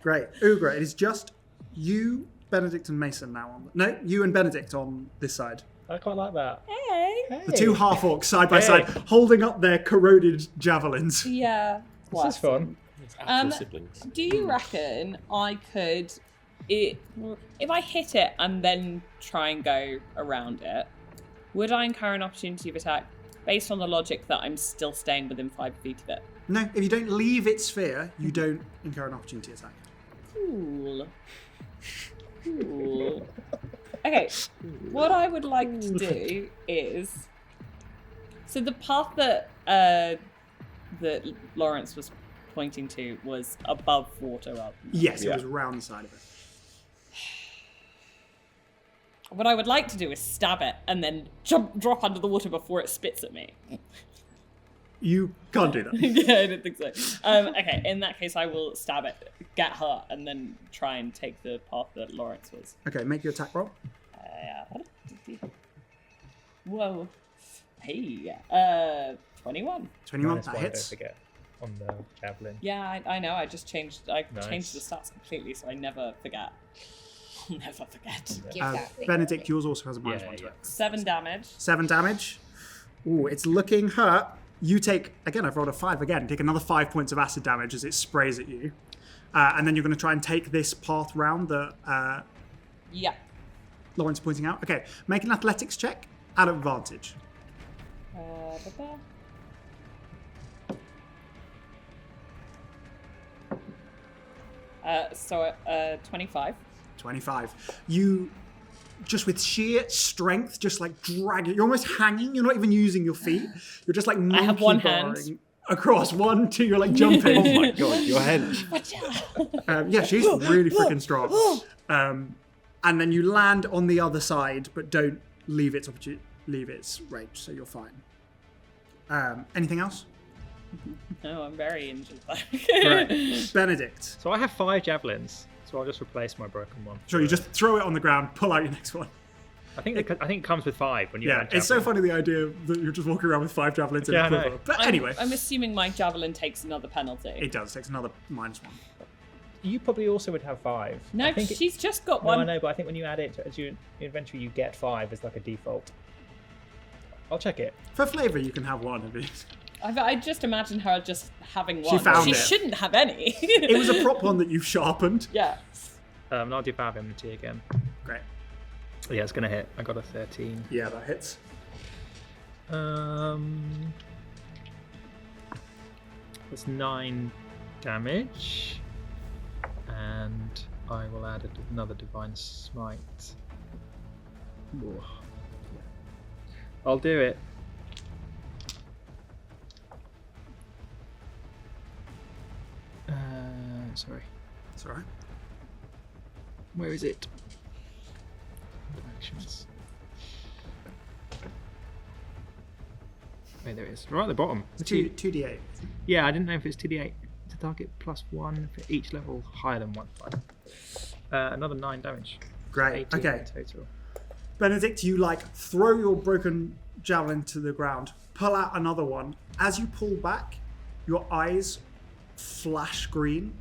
Great, Ögra. It is just you, Benedict, and Mason now on. No, you and Benedict on this side. I quite like that. Hey. The two half orcs side by Hey. side, holding up their corroded javelins. Yeah. This is fun. Actual siblings. Do you reckon I could, if I hit it and then try and go around it, would I incur an opportunity of attack based on the logic that I'm still staying within 5 feet of it? No, if you don't leave its sphere, you don't incur an opportunity attack. Cool. Okay, what I would like to do is, so the path that Lawrence was pointing to was above water rather than Yes, Yeah. it was round the side of it. What I would like to do is stab it and then drop under the water before it spits at me. You can't do that. Yeah, I didn't think so. Okay, in that case, I will stab it, get hurt, and then try and take the path that Lawrence was. Okay, make your attack roll. Whoa. Hey, 21. 21, Minus that one, hits. don't forget, on the javelin. Yeah, I know. I just changed. I Nice. changed the stats completely, so I never forget. I'll never forget. Give that thing Benedict, away. yours also has a minus Yeah, 1 to yeah. it. 7 damage. 7 damage. Ooh, it's looking hurt. You take, again, I've rolled a 5 again. Take another 5 points of acid damage as it sprays at you. And then you're going to try and take this path round that Yeah. Lawrence is pointing out. Okay, make an athletics check at advantage. So 25. 25. You, just with sheer strength, just like drag it. You're almost hanging. You're not even using your feet. You're just like I have one monkey-barring hand. across. 1, 2, you're like jumping. Oh my god, your head. Yeah, she's really freaking strong. And then you land on the other side, but don't leave its range, so you're fine. Anything else? No, I'm very injured. Right. Benedict. So I have 5 javelins, so I'll just replace my broken one. Sure, you just throw it on the ground, pull out your next one. I think it comes with 5 when you Yeah, add it's so javelin. funny the idea that you're just walking around with 5 javelins in Yeah, a I know. quiver. But anyway, I'm assuming my javelin takes another penalty. it does. It takes another -1. You probably also would have 5. No, I think she's just got No, I one. know, but I think when you add it as your inventory, you get 5 as like a default. I'll check it. For flavour, you can have 1 of these. I just imagine her just having one. found she it. shouldn't have any. It was a prop one that you've sharpened. Yeah. And I'll do Vow of Enmity again. Great. Yeah, it's going to hit. I got a 13. Yeah, that hits. That's 9 damage. And I will add another Divine Smite. Ooh. I'll do it. Sorry. It's alright. Where is it? Actions. Wait, there it is. Right at the bottom. It's 2d8. Yeah, I didn't know if it's 2d8 to target +1 for each level higher than 1. Another 9 damage. Great. 18 Okay. in total. Benedict, you throw your broken javelin to the ground, pull out another one. As you pull back, your eyes flash green.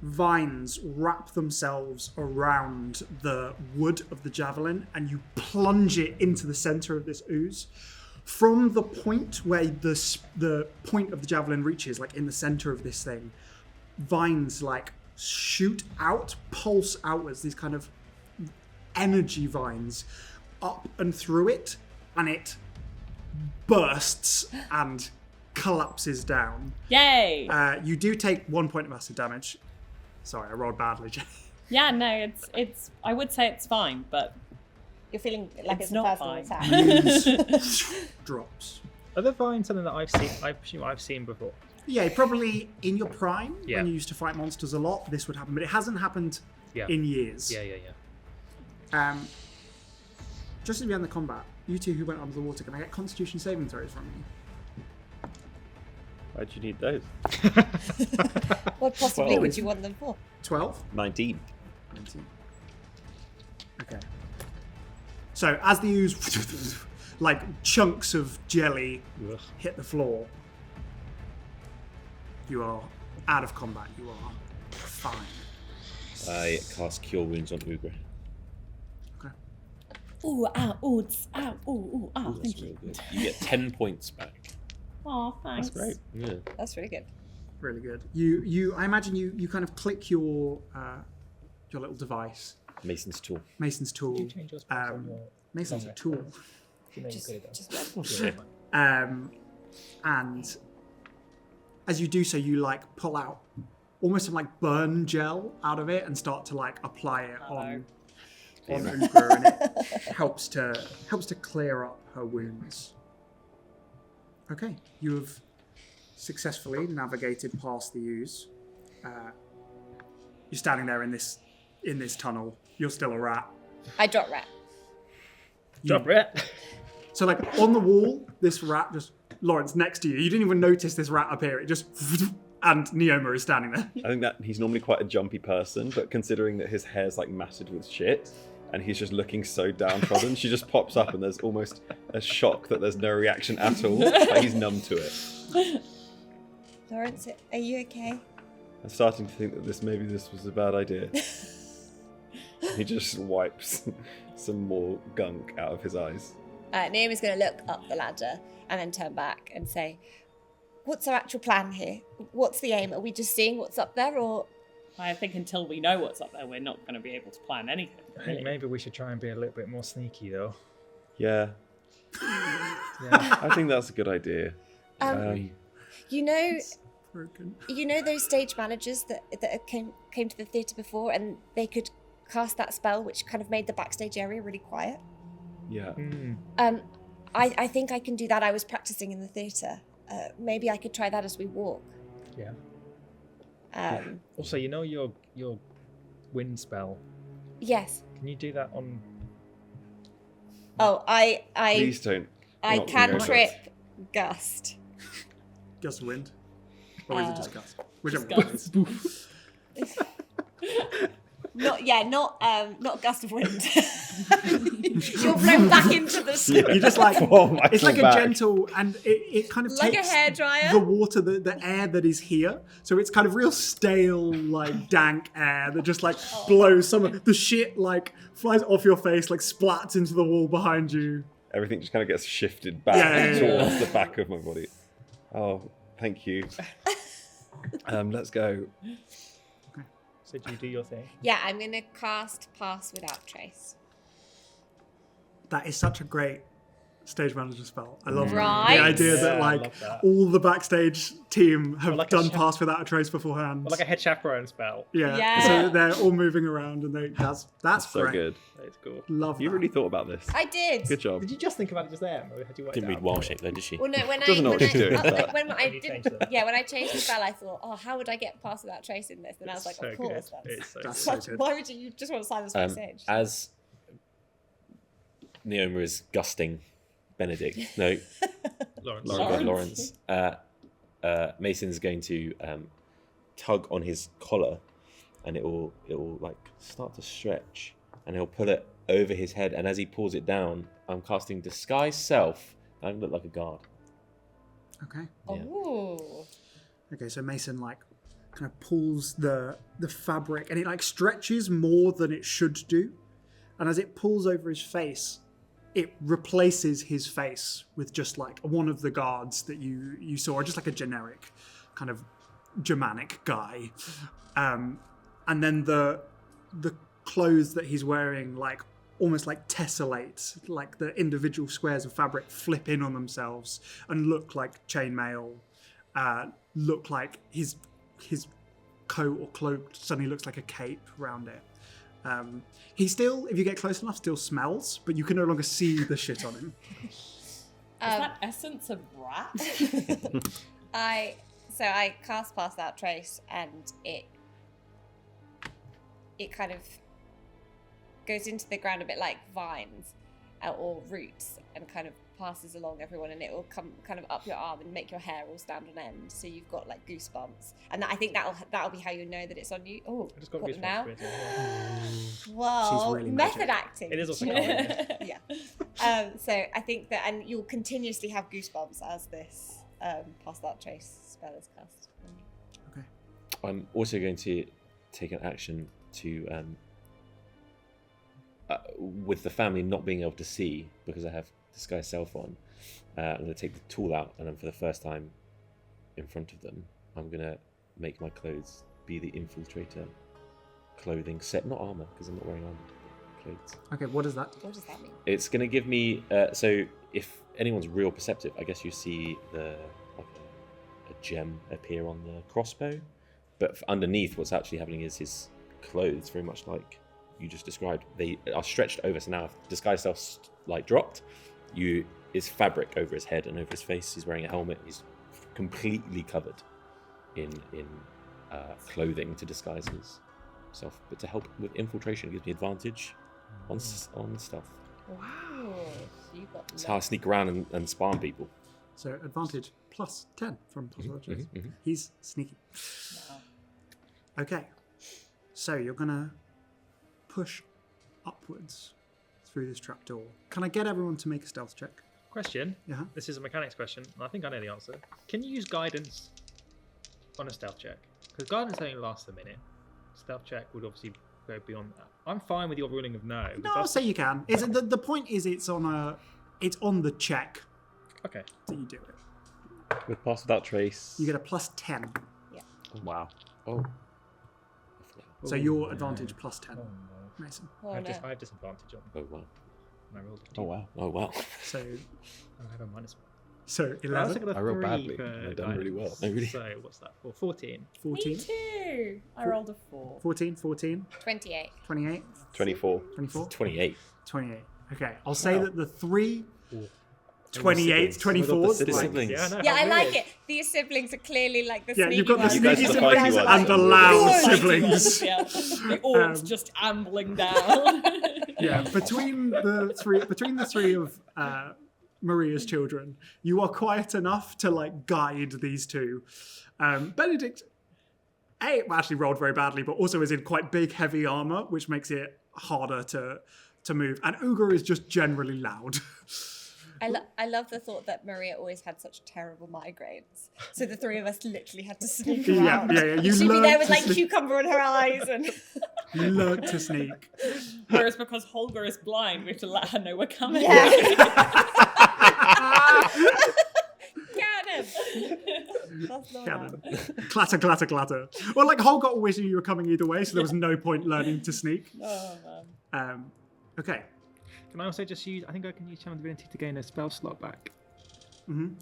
Vines wrap themselves around the wood of the javelin, and you plunge it into the center of this ooze. From the point where the point of the javelin reaches, in the center of this thing, vines shoot out, pulse outwards, these kind of energy vines up and through it, and it bursts and collapses down. Yay! You do take 1 point of acid damage. Sorry, I rolled badly. Yeah, no, it's. I would say it's fine, but You're feeling like it's a not personal fine. attack. Drops. Are the vines something that I've seen? I assume I've seen before. Yeah, probably in your prime, Yeah. when you used to fight monsters a lot, this would happen, but it hasn't happened Yeah. in years. Yeah. Just to be on the combat, you two who went under the water, can I get Constitution saving throws from you? Why'd you need those? What possibly 12. would you want them for? 12? 19. 19. Okay. So as the ooze, chunks of jelly Ugh. hit the floor, you are out of combat. You are fine. I cast Cure Wounds on Ögra. Okay. ooh, ow, ooh, ow, ooh, ow. Ooh, that's Thank really you. good. You get 10 points back. Oh, thanks. That's great. Yeah. That's really good. Really good. You I imagine you kind of click your little device, Mason's tool. Mason's tool. Did you change your specs on your Mason's a longer? tool. You know you Just, could have done. just And as you do so, you pull out almost some burn gel out of it and start to apply it on Ögra, and it helps to clear up her wounds. Okay, you have successfully navigated past the ooze. You're standing there in this tunnel. You're still a rat. I drop rat. Drop it. So on the wall, this rat just Lawrence next to you. You didn't even notice this rat appear. It just and Neoma is standing there. I think that he's normally quite a jumpy person, but considering that his hair's matted with shit and he's just looking so downtrodden, she just pops up and there's almost a shock that there's no reaction at all. He's numb to it. Lawrence, are you okay? I'm starting to think that this was a bad idea. He just wipes some more gunk out of his eyes. Naomi's going to look up the ladder and then turn back and say, what's our actual plan here? What's the aim? Are we just seeing what's up there, or...? I think until we know what's up there, we're not going to be able to plan anything. I think maybe we should try and be a little bit more sneaky, though. Yeah, Yeah. I think that's a good idea. You know, Broken. those stage managers that came to the theatre before, and they could cast that spell which kind of made the backstage area really quiet? Yeah. I think I can do that. I was practicing in the theatre. Maybe I could try that as we walk. Yeah. Also, your wind spell. Yes. Can you do that on? Oh, Please don't. I not cantrip Neoma. gust. Gust of wind. Or is it just gust? Whichever Just one. gust. it is. Not gust of wind. You're blown back into the sea. You just Oh, I it's fall like a back. gentle, and it kind of Like a takes hairdryer. the water, the air that is here. So it's kind of real stale, dank air that just blows some of the shit flies off your face, splats into the wall behind you. Everything just kind of gets shifted back Yeah. towards the back of my body. Oh, thank you. Let's go. So do you do your thing? Yeah, I'm going to cast Pass Without Trace. That is such a great stage manager spell. I love Right? the idea Yeah, that I like love that. all the backstage team have like a done chap- Pass Without a Trace beforehand. Or like a head chaperone spell. Yeah. Yeah. So they're all moving around and that's So great. good. That's cool. Love You that. really thought about this. I did. Good job. Did you just think about it just then, or had you worked Didn't it read out? Wild Shape though, did she? Well, no, when Doesn't know what she's doing. when I When you didn't, changed them. yeah, when I changed the spell, I thought, oh, how would I get Pass Without Trace in this? And I was like, So of course, good. It's so That's good. so good. why would you just want to silence my stage? As Neoma is gusting Benedict, no, Lawrence. Lawrence, Mason's going to tug on his collar, and it will like start to stretch, and he'll pull it over his head. And as he pulls it down, I'm casting Disguise Self. I look like a guard. Okay. Yeah. Ooh. Okay, so Mason like kind of pulls the fabric and it like stretches more than it should do. And as it pulls over his face, it replaces his face with just like one of the guards that you saw, or just like a generic kind of Germanic guy. And then the clothes that he's wearing like almost like tessellate, like the individual squares of fabric flip in on themselves and look like chainmail, look like his coat or cloak suddenly looks like a cape around it. He still, if you get close enough, still smells, but you can no longer see the shit on him. Is that essence a rat? I cast Pass Without Trace, and it kind of goes into the ground a bit like vines or roots, and kind of passes along everyone, and it will come kind of up your arm and make your hair all stand on end, so you've got like goosebumps. And I think that'll be how you know that it's on you. Oh, I just got got them goosebumps now. for it, yeah. Well, She's really method magic. acting. It is also colour. Yeah. So I think that, and you'll continuously have goosebumps as this Pass Without Trace spell is cast. Okay. I'm also going to take an action to, with the family not being able to see because I have Disguise Self on, I'm going to take the tool out, and then for the first time in front of them, I'm going to make my clothes be the infiltrator clothing set, not armor, because I'm not wearing armor. Clothes. Okay, what is that? What does that mean? It's going to give me, so if anyone's real perceptive, I guess you see the like a gem appear on the crossbow, but underneath what's actually happening is his clothes, very much like you just described, they are stretched over. So now if Disguise Self like dropped, is fabric over his head and over his face. He's wearing a helmet. He's completely covered in clothing to disguise himself, but to help with infiltration, it gives me advantage on stuff. Wow. You got That's how I sneak around and spy on people. So advantage plus 10 from Pass Without Trace. mhm. He's sneaky. Okay, so you're gonna push upwards through this trapdoor. Can I get everyone to make a stealth check? Question. Yeah. This is a mechanics question, and I think I know the answer. Can you use guidance on a stealth check? Because guidance only lasts a minute. Stealth check would obviously go beyond that. I'm fine with your ruling of no. No, I'll say you can. The point is it's on the check Okay. that you do it. With Pass Without Trace. You get a plus 10. Wow. Oh. So your advantage plus 10, Oh, no. Mason. Oh, I no. have disadvantage on Oh wow. and I rolled a 2. Oh wow. Oh wow. So I have a -1. so I was 11, thinking of I rolled 3 badly. for I've done really well. guidance. Oh, really? So what's that for? 14. 14, Me too. I rolled a 4. 14, 14, 28. 28, 24. 24, 28. 28. Okay, I'll say Wow. that the three Ooh. 28s, 24s. The like- siblings. Yeah, I know. Yeah, how I like weird. it. These siblings are clearly like the Yeah, sneaky you've got the ones. You guys sneaky are the feisty siblings ones. and the loud Good. siblings. Yeah, the orcs just ambling down. Yeah, between the three of Maria's children, you are quiet enough to like guide these two. Benedict, actually rolled very badly, but also is in quite big, heavy armor, which makes it harder to move. And Ögra is just generally loud. I love the thought that Maria always had such terrible migraines. So the three of us literally had to sneak Yeah, around. yeah, yeah. You She'd be learned there with to like sneak. cucumber on her eyes and You learned to sneak. Whereas because Holger is blind, we have to let her know we're coming. Yeah. Get him. That's not Cannon. Clatter, clatter, clatter. Well, like Hole got wishing you were coming either way, so there was no point learning to sneak. Oh man. Okay. Can I also just use? I think I can use Channel Divinity to gain a spell slot back. Mm-hmm.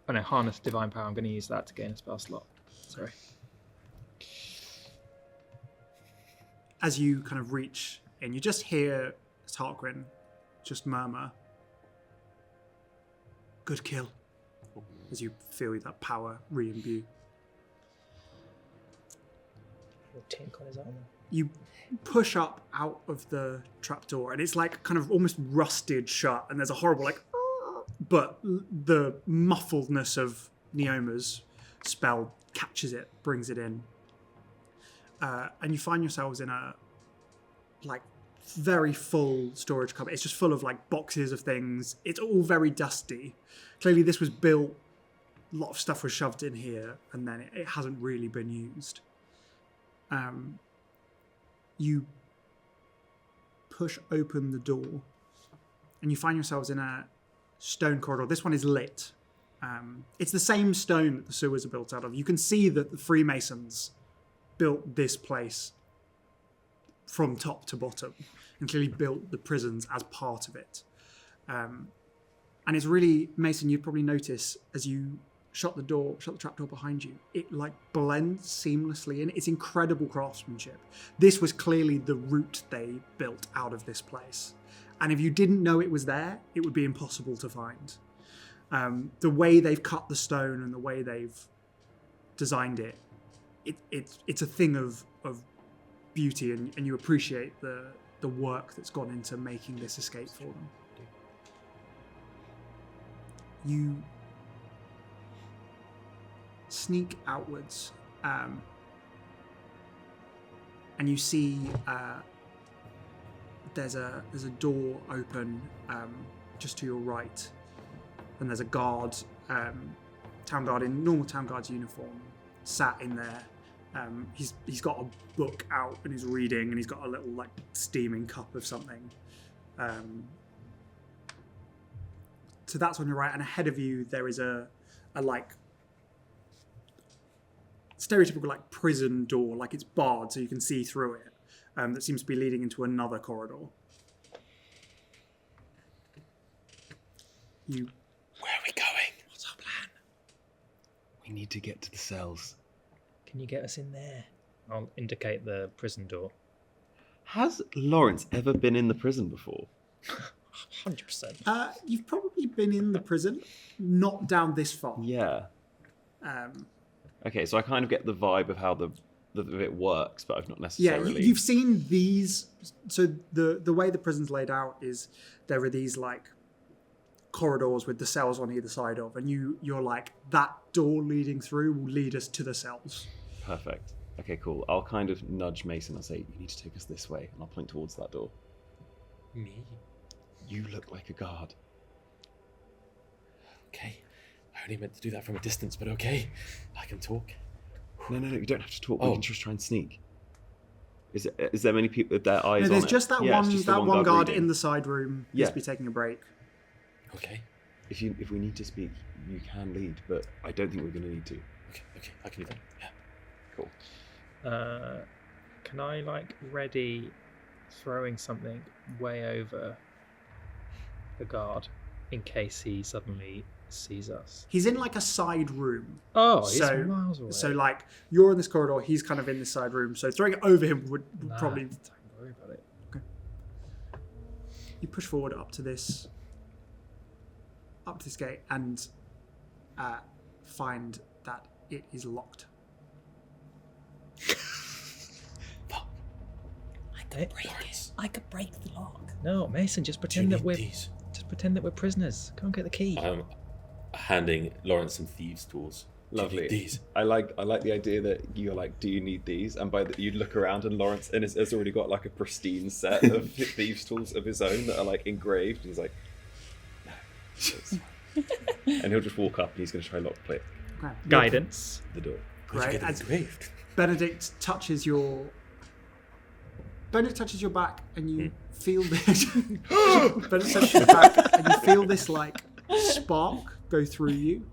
Oh no, Harness Divine Power. I'm going to use that to gain a spell slot. Sorry. As you kind of reach in, you just hear Tarquin just murmur, "Good kill," as you feel that power re-imbue. Tink on his armor. You push up out of the trapdoor, and it's like kind of almost rusted shut, and there's a horrible like, but the muffledness of Neoma's spell catches it, brings it in, and you find yourselves in a like very full storage cupboard. It's just full of like boxes of things. It's all very dusty. Clearly this was built, a lot of stuff was shoved in here, and then it hasn't really been used. You push open the door, and you find yourselves in a stone corridor. This one is lit. It's the same stone that the sewers are built out of. You can see that the Freemasons built this place from top to bottom, and clearly built the prisons as part of it. And it's really, Mason, you'd probably notice as you shut the trapdoor behind you, it like blends seamlessly in. It's incredible craftsmanship. This was clearly the route they built out of this place. And if you didn't know it was there, it would be impossible to find. The way they've cut the stone and the way they've designed it, it's a thing of beauty, and you appreciate the work that's gone into making this escape for them. You sneak outwards, and you see there's a door open just to your right, and there's a guard, town guard in normal town guard's uniform, sat in there. He's got a book out and he's reading, and he's got a little like steaming cup of something. So that's on your right, and ahead of you there is a like stereotypical like prison door, like it's barred so you can see through it. That seems to be leading into another corridor. Where are we going? What's our plan? We need to get to the cells. Can you get us in there? I'll indicate the prison door. Has Lawrence ever been in the prison before? 100%. You've probably been in the prison, not down this far. Yeah. Okay, so I kind of get the vibe of how the it works, but I've not necessarily... Yeah, you've seen these... So the way the prison's laid out is there are these, like, corridors with the cells on either side of, and you're like, that door leading through will lead us to the cells. Perfect. Okay, cool. I'll kind of nudge Mason. I'll say, you need to take us this way, and I'll point towards that door. Me? You look like a guard. Okay. I only meant to do that from a distance, but okay. I can talk. No, you don't have to talk. We can just try and sneak. Is there many people with their eyes on it? There's just that one guard reading. in the side room. He's be taking a break. Okay. If we need to speak, you can lead, but I don't think we're going to need to. Okay, I can do that. Yeah. Cool. Can I like ready throwing something way over the guard in case he suddenly sees us? He's in like a side room. Oh, he's miles away. So like you're in this corridor, he's kind of in this side room. So throwing it over him would probably. Don't worry about it. Okay. You push forward up to this gate and find that it is locked. I could break the lock. No, Mason, just pretend that we're prisoners. Go and get the key. I'm handing Lawrence some thieves' tools. Lovely. These. I like the idea that you're like, do you need these? And you look around and Lawrence has already got like a pristine set of thieves' tools of his own that are like engraved. And he's like, no, it's fine. And he'll just walk up and he's going to try lock pick Okay. Guidance. the door. Right. As Benedict touches your back, and you feel this. Benedict touches your back, and you feel this like spark go through you,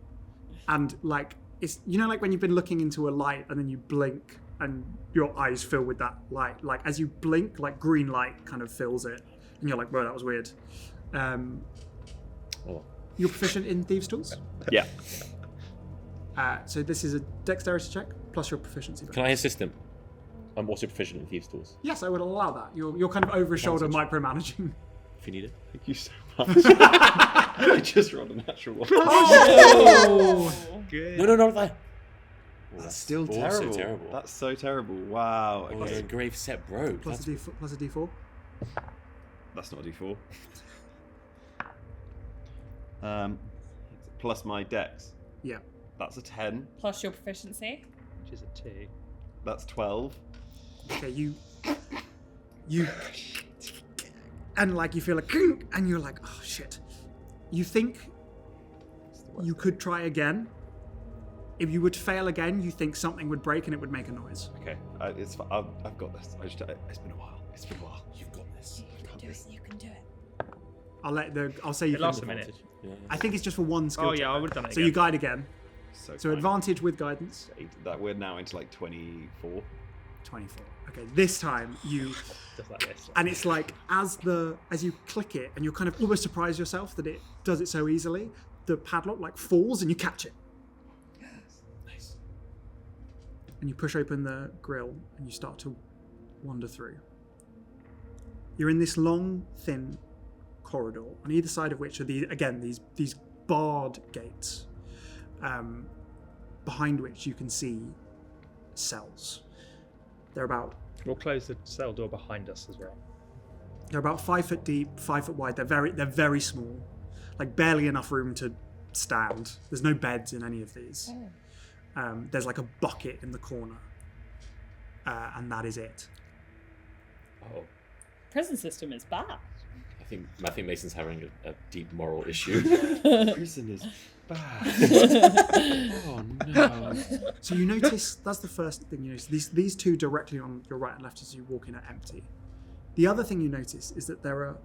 and like it's, you know, like when you've been looking into a light and then you blink and your eyes fill with that light. Like as you blink, like green light kind of fills it, and you're like, "Whoa, that was weird." You're proficient in thieves' tools. Yeah. So this is a dexterity check plus your proficiency. Can I assist him? I'm also proficient in thieves' tools. Yes, I would allow that. You're kind of over his shoulder micromanaging. If you need it. Thank you so much. I just rolled a natural one. Oh! Good. No, not there. That's still also terrible. That's so terrible. Wow. Oh, Okay. you're a grave set bro. Plus a D4. That's not a D4. Plus my dex. Yeah. That's a 10. Plus your proficiency. Which is a 2. That's 12. Okay, you, and like you feel like, and you're like, oh shit. You think you could try again. If you would fail again, you think something would break and it would make a noise. Okay. I've got this. It's been a while. You've got this. You can do it. I'll say you It can. lasts a minute. I think it's just for one skill. Oh yeah, check. I would have done it So again. you guide again. So So fine. advantage with guidance. That we're now into like 24. 24. Okay, this time you, Just like this. and it's like as you click it, and you're kind of almost surprised yourself that it does it so easily. The padlock like falls and you catch it. Nice. And you push open the grill and you start to wander through. You're in this long, thin corridor, on either side of which are these barred gates, behind which you can see cells. They're about We'll close the cell door behind us as well. 5 foot deep, 5 foot wide. They're very small, like barely enough room to stand. There's no beds in any of these. There's like a bucket in the corner, and that is it. Oh, Prison system is bad. I think Mason's having a deep moral issue. Prison is bad. Oh no. So you notice, that's the first thing you notice. These two directly on your right and left as you walk in are empty. The other thing you notice is that there are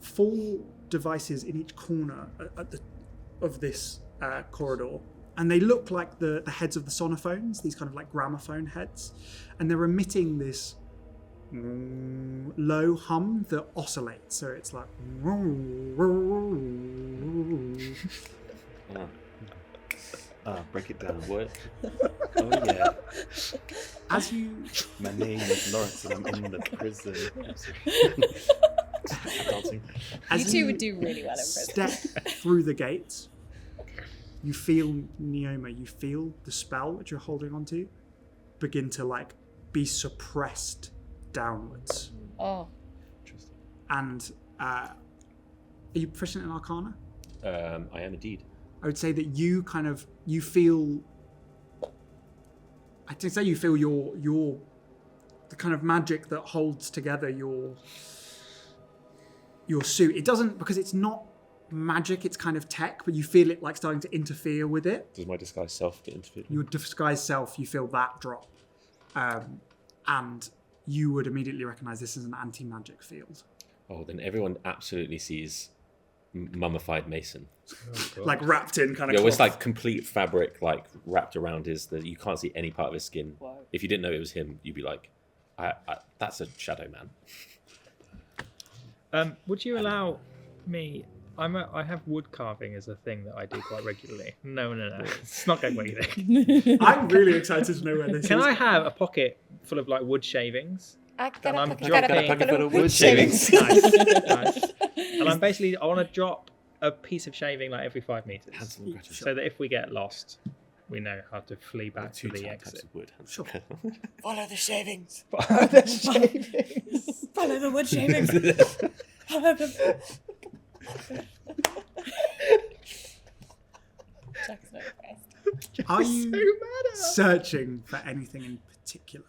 4 devices in each corner of this corridor, and they look like the heads of the sonophones, these kind of like gramophone heads, and they're emitting this low hum that oscillates. So it's like Break it down. What? Oh yeah. as you My name is Lawrence and I'm in the prison. Dancing. as You two would do really well in prison. step through the gates, you feel Neoma, you feel the spell that you're holding onto begin to like be suppressed downwards. Oh. And are you proficient in Arcana? I am indeed. I would say that you feel. I'd say you feel your the kind of magic that holds together your suit. It doesn't, because it's not magic. It's kind of tech, but you feel it like starting to interfere with it. Does my disguised self get interfered? Your disguised self, you feel that drop, and you would immediately recognize this as an anti-magic field. Oh, then everyone absolutely sees mummified Mason. Like wrapped in kind of Yeah, cloth. it's like complete fabric, like wrapped around you can't see any part of his skin. Whoa. If you didn't know it was him, you'd be like, that's a shadow man. Would you allow me? I have wood carving as a thing that I do quite regularly. No. It's not going where you think. I'm really excited to know where this Can is. I have a pocket full of like wood shavings? I And got I'm a dropping- pocket full of wood shavings. Nice. And I want to drop a piece of shaving like every 5 meters, Handsome and graduate. so that if we get lost, we know how to flee back to 2 the types exit. of wood. Sure. Follow the shavings. Follow the shavings. Follow the wood shavings. Follow them. Jack's not impressed. Are you searching for anything in particular?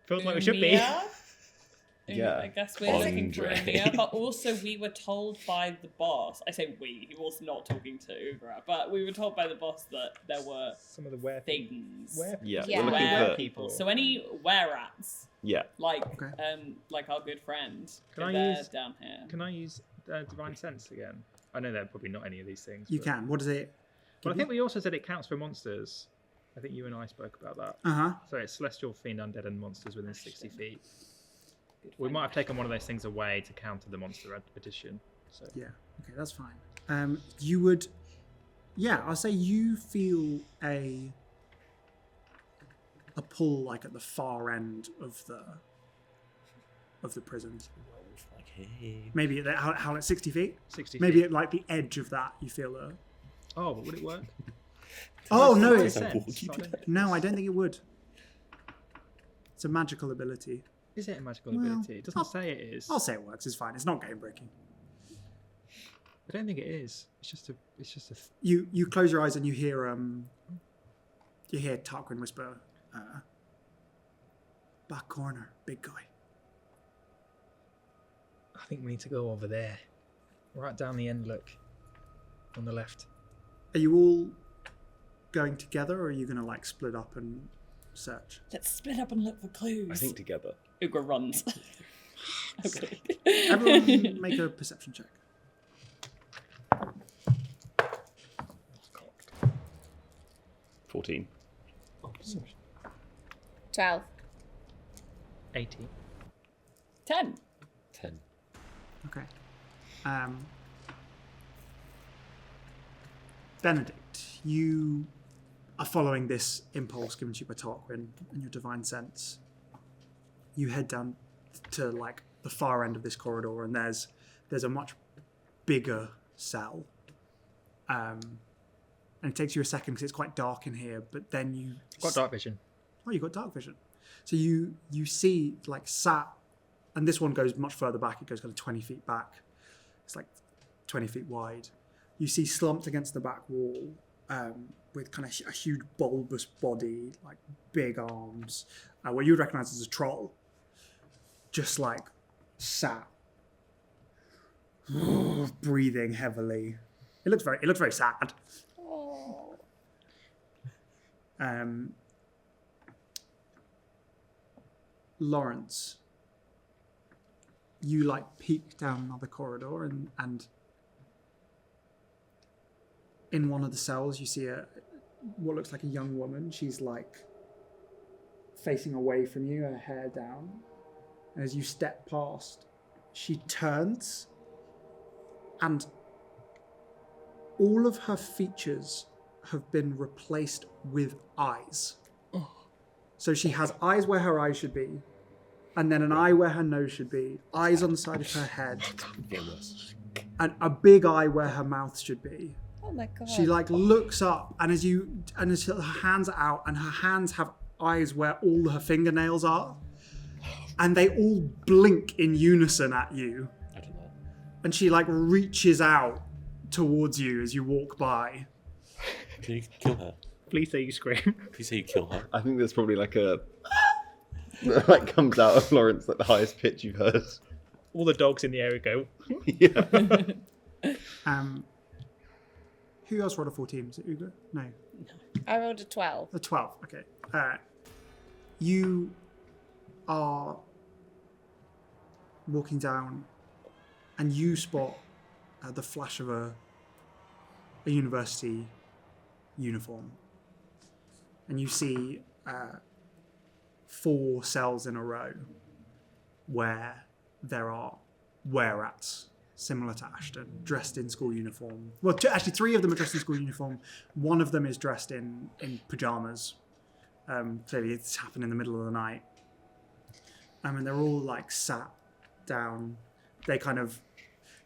Feels like we should be. Umia? Yeah. I guess we're looking for Andre. Umia, but also we were told by the boss. I say we. He was not talking to Ögra, but we were told by the boss that there were Some of the were things. Yeah, Yeah. we're looking Were for. people. So any were-rats, Yeah. like Okay. like our good friend, Can I they're use- down here. Can I use divine sense again? I know there are probably not any of these things. You but can. What is it? But I think we also said it counts for monsters. I think you and I spoke about that. Uh-huh. So it's celestial, fiend, undead, and monsters within 60 feet. We might have taken one of those things away to counter the monster addition. So Yeah. Okay, that's fine. You would, yeah, I'll say you feel a pull like at the far end of the prison. Like, hey. Maybe at how at 60 feet. 60 Maybe feet. at like the edge of that, you feel a. Oh, but would it work? Oh no! Does It's it a make walkie sense? No, I don't think it would. It's a magical ability. Is it a magical Well, ability? It doesn't say it is. I'll say it works. It's fine. It's not game breaking. I don't think it is. It's just a. You close your eyes and you hear Tarquin whisper, "Back corner, big guy." I think we need to go over there. Right down the end, look. On the left. Are you all going together, or are you going to like split up and search? Let's split up and look for clues. I think together. Ögra runs. Okay. Everyone, make a perception check. 14. 12. 80. 10. 10. Okay. Benedict, you are following this impulse given to you by Tarquin and your divine sense. You head down to like the far end of this corridor, and there's a much bigger cell. And it takes you a second because it's quite dark in here, but then you Got dark vision. Oh, you got dark vision. So you see like sat, and this one goes much further back. It goes kind of 20 feet back. It's like 20 feet wide. You see slumped against the back wall with kind of a huge bulbous body, like big arms, what you would recognize as a troll, just like sat, breathing heavily. It looks very sad. Oh. Lawrence, you like peek down another corridor and in one of the cells you see what looks like a young woman. She's like facing away from you, her hair down. And as you step past, she turns and all of her features have been replaced with eyes. So she has eyes where her eyes should be, and then an eye where her nose should be, eyes on the side of her head, and a big eye where her mouth should be. Oh my god. She like looks up, and as her hands are out, and her hands have eyes where all her fingernails are, and they all blink in unison at you. I don't know. And she like reaches out towards you as you walk by. Can you kill her? Please say you scream. Please say you kill her. I think there's probably like a... that comes out of Lawrence, like the highest pitch you've heard. All the dogs in the area go. Yeah. Who else rolled a 14? Was it Ögra? No. I rolled a 12. A 12, okay. You are walking down and you spot the flash of a university uniform. And you see 4 cells in a row where there are were-rats, similar to Ashton, dressed in school uniform. Well, actually 3 of them are dressed in school uniform. One of them is dressed in pajamas. Clearly it's happened in the middle of the night. And they're all like sat down. They kind of,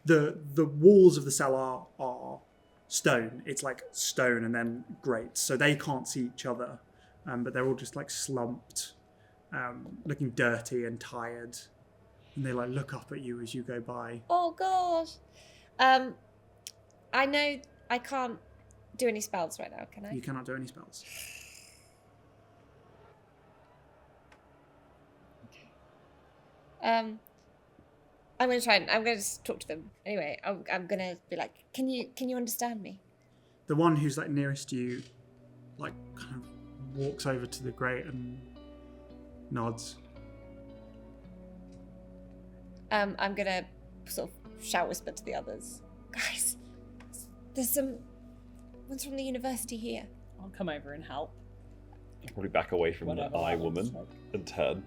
the walls of the cell are stone. It's like stone and then grates, so they can't see each other. But they're all just like slumped, looking dirty and tired. And they like look up at you as you go by. Oh gosh. I know I can't do any spells right now, can I? You cannot do any spells. I'm gonna I'm gonna just talk to them. Anyway, I'm gonna be like, can you understand me? The one who's like nearest you, like kind of walks over to the grate and nods. I'm gonna sort of shout whisper to the others. Guys, there's some One's from the university here. I'll come over and help. I'll probably back away from Whatever the eye that looks woman like. and turn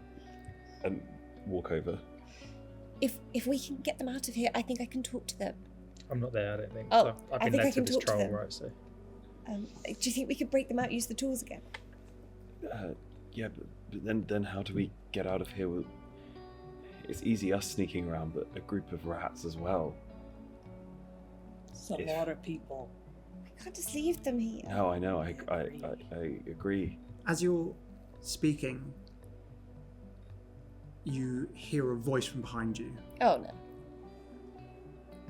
and walk over. If we can get them out of here, I think I can talk to them. I'm not there, I don't think. Oh, So I've I been think I led to can this talk to troll, them. right? So Do you think we could break them out, use the tools again? Yeah, but then how do we get out of here? It's easy us sneaking around, but a group of rats as well. It's a If- lot of people. We can't just leave them here. No, I know. I agree. As you're speaking, you hear a voice from behind you. Oh no.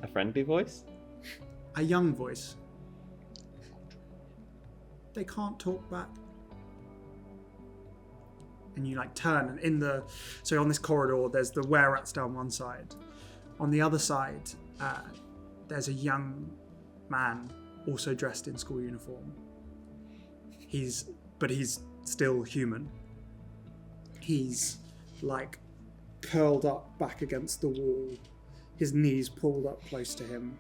A friendly voice? A young voice. They can't talk back. And you like turn, and so on this corridor there's the were-rats down one side. On the other side, there's a young man also dressed in school uniform. He's still human. He's like curled up back against the wall, his knees pulled up close to him.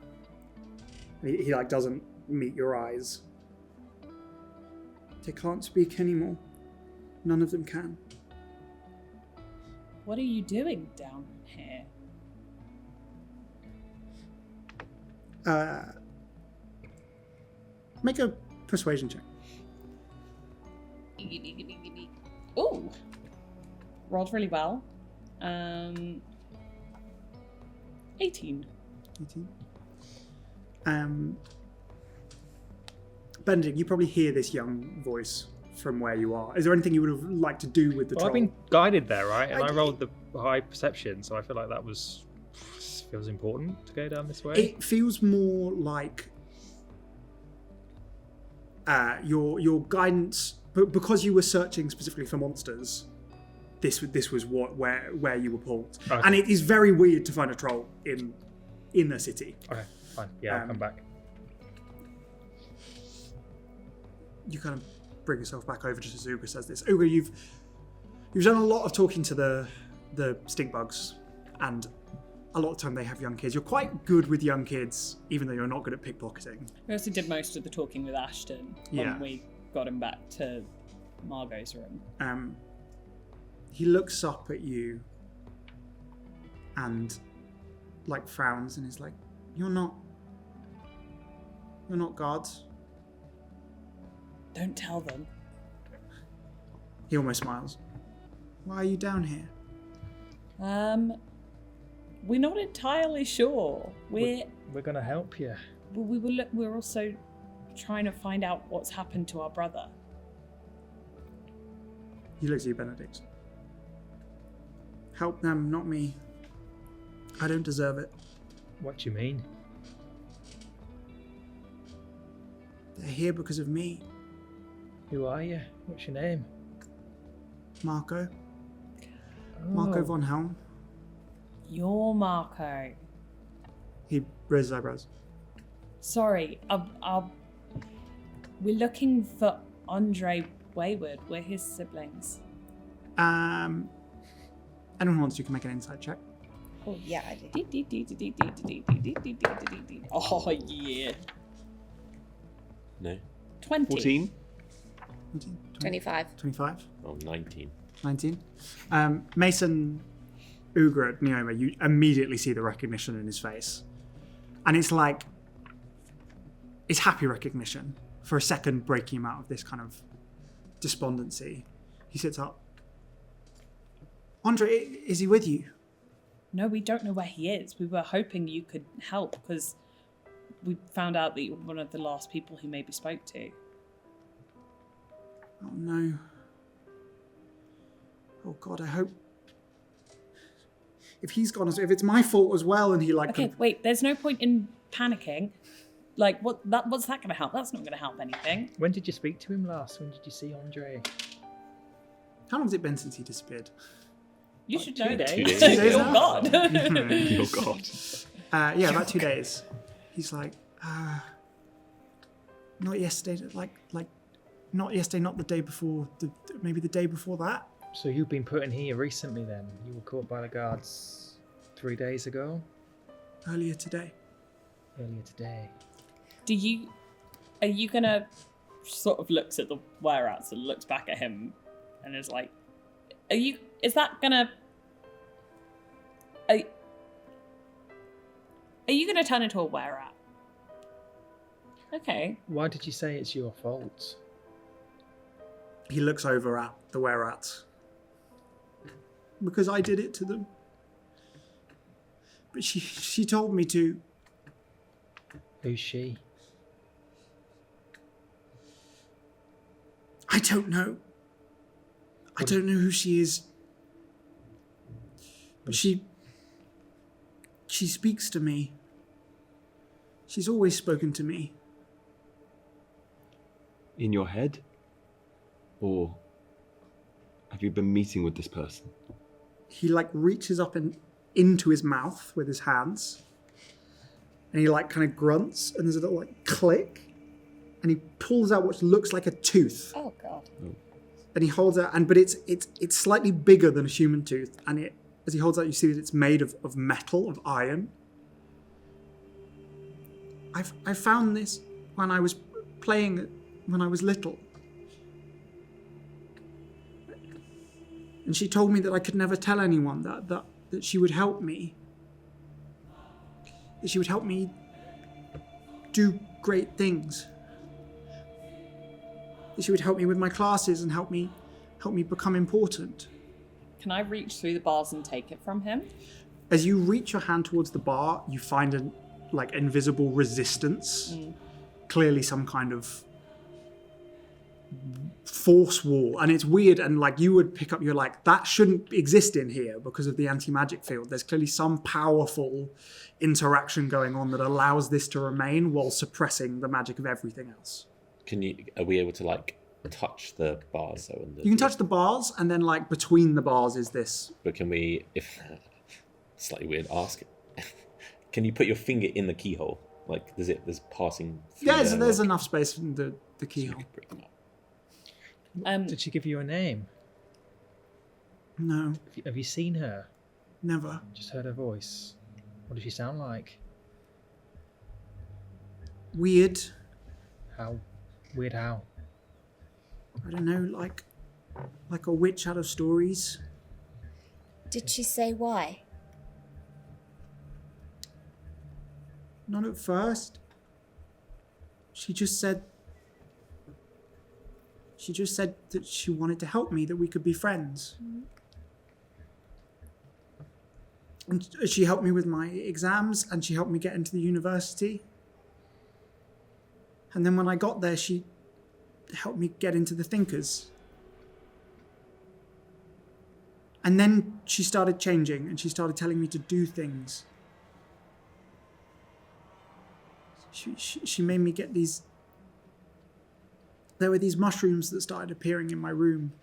He like doesn't meet your eyes. They can't speak anymore. None of them can. What are you doing down here? Make a persuasion check. Ooh. Rolled really well. 18. 18. Benedict, you probably hear this young voice from where you are. Is there anything you would have liked to do with the well, troll? I've been guided there, right? And I I- rolled the high perception, so I feel like that feels important to go down this way. It feels more like your guidance, but because you were searching specifically for monsters, this was where you were pulled. Okay. And it is very weird to find a troll in a city. Okay, fine. Yeah, I'll come back. You kind of bring yourself back over just as Ögra says this. Ögra, you've done a lot of talking to the stink bugs, and a lot of time they have young kids. You're quite good with young kids, even though you're not good at pickpocketing. We also did most of the talking with Ashton Yeah. when we got him back to Margot's room. He looks up at you and like frowns and is like, You're not guards. Don't tell them. He almost smiles. Why are you down here? We're not entirely sure. We're gonna help you. We're also trying to find out what's happened to our brother. He looks at you, Benedict. Help them, not me. I don't deserve it. What do you mean? They're here because of me. Who are you? What's your name? Marco. Marco Oh. von Helm. You're Marco. He raises his eyebrows. Sorry, we're looking for Andre Wayward. We're his siblings. Anyone who wants to can make an insight check. Oh yeah, I did. Oh yeah. No. 20. 14? 25. 25. Oh, 19. 19. Mason, Ögra, Neoma, you immediately see the recognition in his face. And it's like, it's happy recognition. For a second, breaking him out of this kind of despondency. He sits up. Andre, is he with you? No, we don't know where he is. We were hoping you could help because we found out that you were one of the last people he maybe spoke to. Oh no. Oh God, I hope. If he's gone, if it's my fault as well, and he like. Okay, wait. There's no point in panicking. Like, what's that going to help? That's not going to help anything. When did you speak to him last? When did you see Andre? How long has it been since he disappeared? You Like should 2 know. days. 2 days. 2 days Oh now? God. Oh god. Yeah, about 2 days. He's like, not yesterday, not yesterday, not the day before, maybe the day before that. So you've been put in here recently then? You were caught by the guards 3 days ago? Earlier today. Earlier today. Do you Are you gonna sort of looks at the were-outs and looks back at him and is like, is that gonna... Are you gonna turn into a were-out? Okay. Why did you say it's your fault? He looks over at the were-outs. Because I did it to them. But she told me to. Who's she? I don't know. I don't know who she is. But she speaks to me. She's always spoken to me. In your head? Or have you been meeting with this person? He like reaches up into his mouth with his hands. And he like kind of grunts and there's a little like click. And he pulls out what looks like a tooth. Oh god. And he holds out, but it's slightly bigger than a human tooth. And as he holds out, you see that it's made of metal, of iron. I found this when I was playing it when I was little. And she told me that I could never tell anyone that she would help me. That she would help me do great things. That she would help me with my classes and help me become important. Can I reach through the bars and take it from him? As you reach your hand towards the bar, you find an invisible resistance. Clearly some kind of force wall. And it's weird, and you would pick up, you're like, that shouldn't exist in here because of the anti-magic field. There's clearly some powerful interaction going on that allows this to remain while suppressing the magic of everything else. Are we able to touch the bars though? You can touch the bars, and then between the bars is this. But can we, if slightly weird ask, can you put your finger in the keyhole? There's passing through there's enough space in the keyhole. Did she give you a name? No. Have you seen her? Never. Just heard her voice. What does she sound like? Weird. How? Weird how? I don't know, like a witch out of stories. Did she say why? Not at first. She just said that she wanted to help me, that we could be friends. And she helped me with my exams, and she helped me get into the university. And then when I got there, she helped me get into the Thinkers. And then she started changing, and she started telling me to do things. She made me get these... There were these mushrooms that started appearing in my room.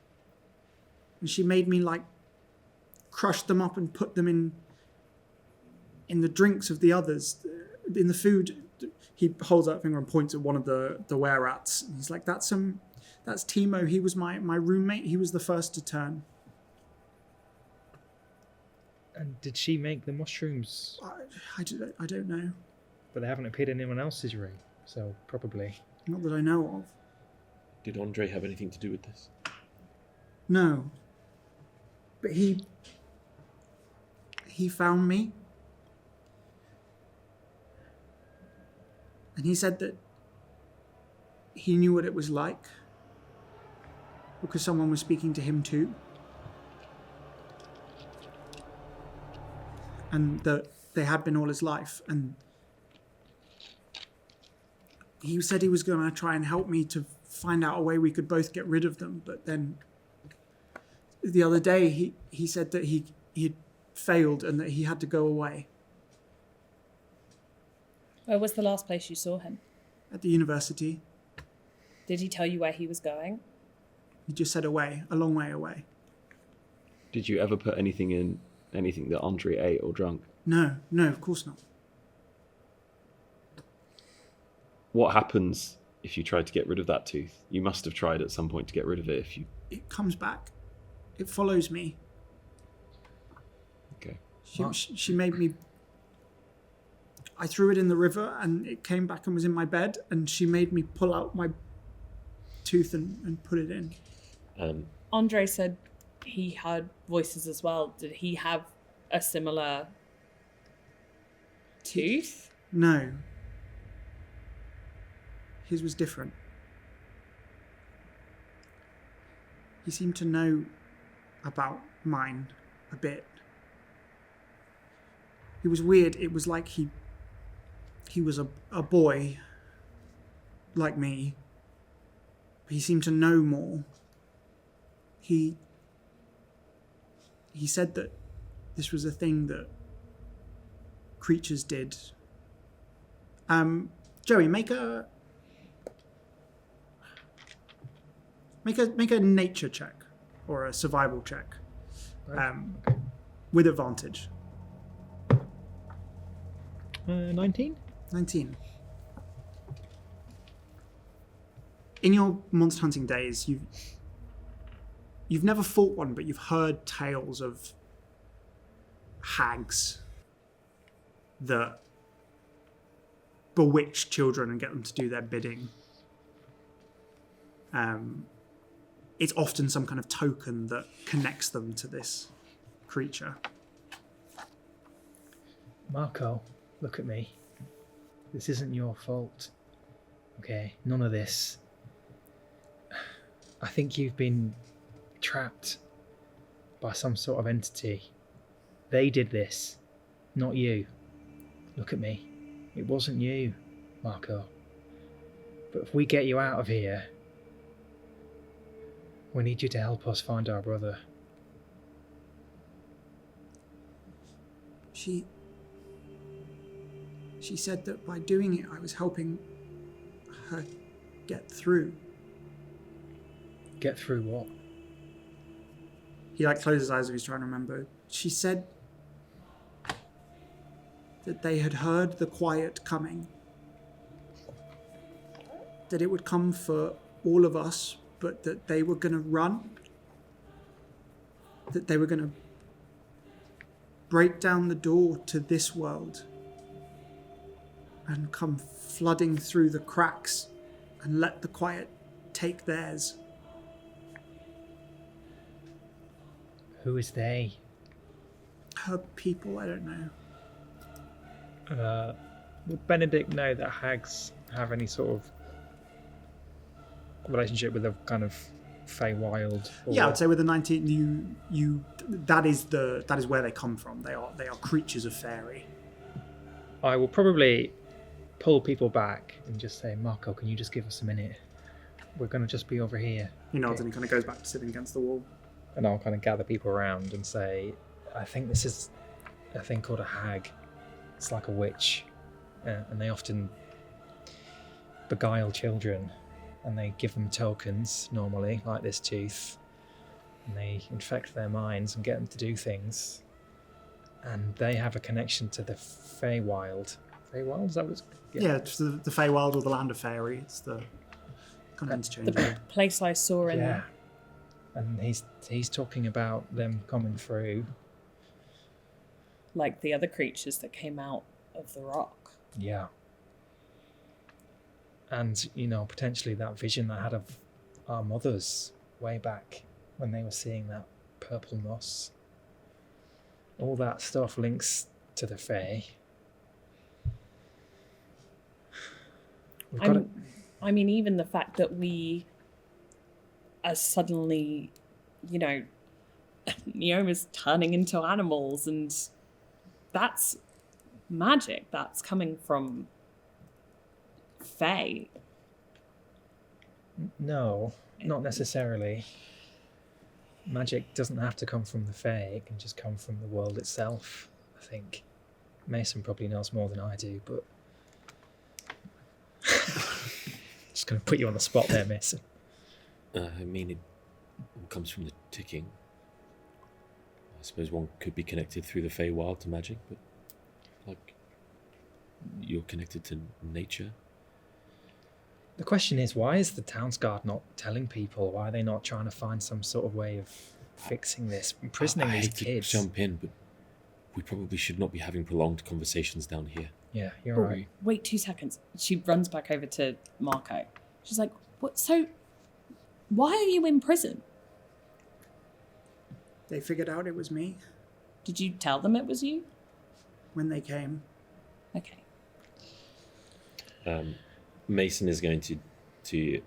And she made me crush them up and put them in the drinks of the others, in the food. He holds out a finger and points at one of the were-rats. And he's like, that's Timo. He was my roommate. He was the first to turn. And did she make the mushrooms? I don't know. But they haven't appeared in anyone else's room, so probably. Not that I know of. Did Andre have anything to do with this? No. But he found me. And he said that he knew what it was like because someone was speaking to him too. And that they had been all his life. And he said he was going to try and help me to find out a way we could both get rid of them. But then the other day he said that he had failed and that he had to go away. Where was the last place you saw him? At the university. Did he tell you where he was going? He just said away, a long way away. Did you ever put anything in anything that Andre ate or drank? No, of course not. What happens if you tried to get rid of that tooth? You must have tried at some point to get rid of it if you... It comes back. It follows me. Okay. She made me I threw it in the river and it came back and was in my bed, and she made me pull out my tooth and put it in. Andre said he heard voices as well. Did he have a similar tooth? No. His was different. He seemed to know about mine a bit. It was weird. It was like he was a boy like me. He seemed to know more. He said that this was a thing that creatures did. Joey, make a nature check or a survival check, with advantage. 19? 19. In your monster hunting days, you've never fought one, but you've heard tales of hags that bewitch children and get them to do their bidding. It's often some kind of token that connects them to this creature. Marco, look at me. This isn't your fault. Okay, none of this. I think you've been trapped by some sort of entity. They did this, not you. Look at me. It wasn't you, Marco. But if we get you out of here, we need you to help us find our brother. She said that by doing it, I was helping her get through. Get through what? He closes his eyes as he's trying to remember. She said that they had heard the quiet coming. That it would come for all of us, but that they were going to run. That they were going to break down the door to this world and come flooding through the cracks and let the quiet take theirs. Who is they? Her people, I don't know. Would Benedict know that hags have any sort of relationship with a kind of Feywild? Yeah, I'd say with the 19, that is where they come from. They are creatures of Fairey. I will probably pull people back and just say, Marco, can you just give us a minute? We're going to just be over here. He nods and he kind of goes back to sitting against the wall. And I'll kind of gather people around and say, I think this is a thing called a hag. It's like a witch. And they often beguile children. And they give them tokens, normally, like this tooth. And they infect their minds and get them to do things. And they have a connection to the Feywild. Feywild? Is that what it's... Yeah, it's the Feywild or the Land of Faerie. It's the kind of interchange. The place I saw in Yeah. And he's talking about them coming through. like the other creatures that came out of the rock. Yeah. And, potentially that vision I had of our mothers way back when they were seeing that purple moss. All that stuff links to the Fae. I mean, even the fact that we are suddenly, Neoma's turning into animals, and that's magic. That's coming from Fae. No, not necessarily. Magic doesn't have to come from the Fae, it can just come from the world itself, I think. Mason probably knows more than I do, but... Just going to put you on the spot there, Mason. I mean, it all comes from the ticking. I suppose one could be connected through the Feywild to magic, but, you're connected to nature. The question is, why is the Townsguard not telling people? Why are they not trying to find some sort of way of fixing this, imprisoning I these hate kids? to jump in, but We probably should not be having prolonged conversations down here. Yeah, you're Oh, right. wait 2 seconds. She runs back over to Marco. She's like, "What? So, why are you in prison? They figured out it was me Did you tell them it was you?" when they came. Okay. Mason is going to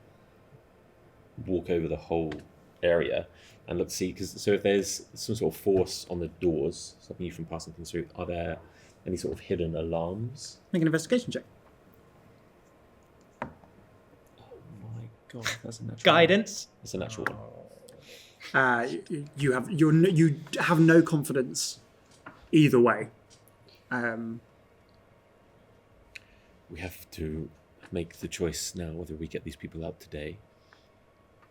walk over the whole area and look to see, so if there's some sort of force on the doors stopping you from passing things through, are there any sort of hidden alarms? Make an investigation check. Oh my god, that's a natural Guidance. one. That's a natural one. You have no confidence either way. We have to make the choice now whether we get these people out today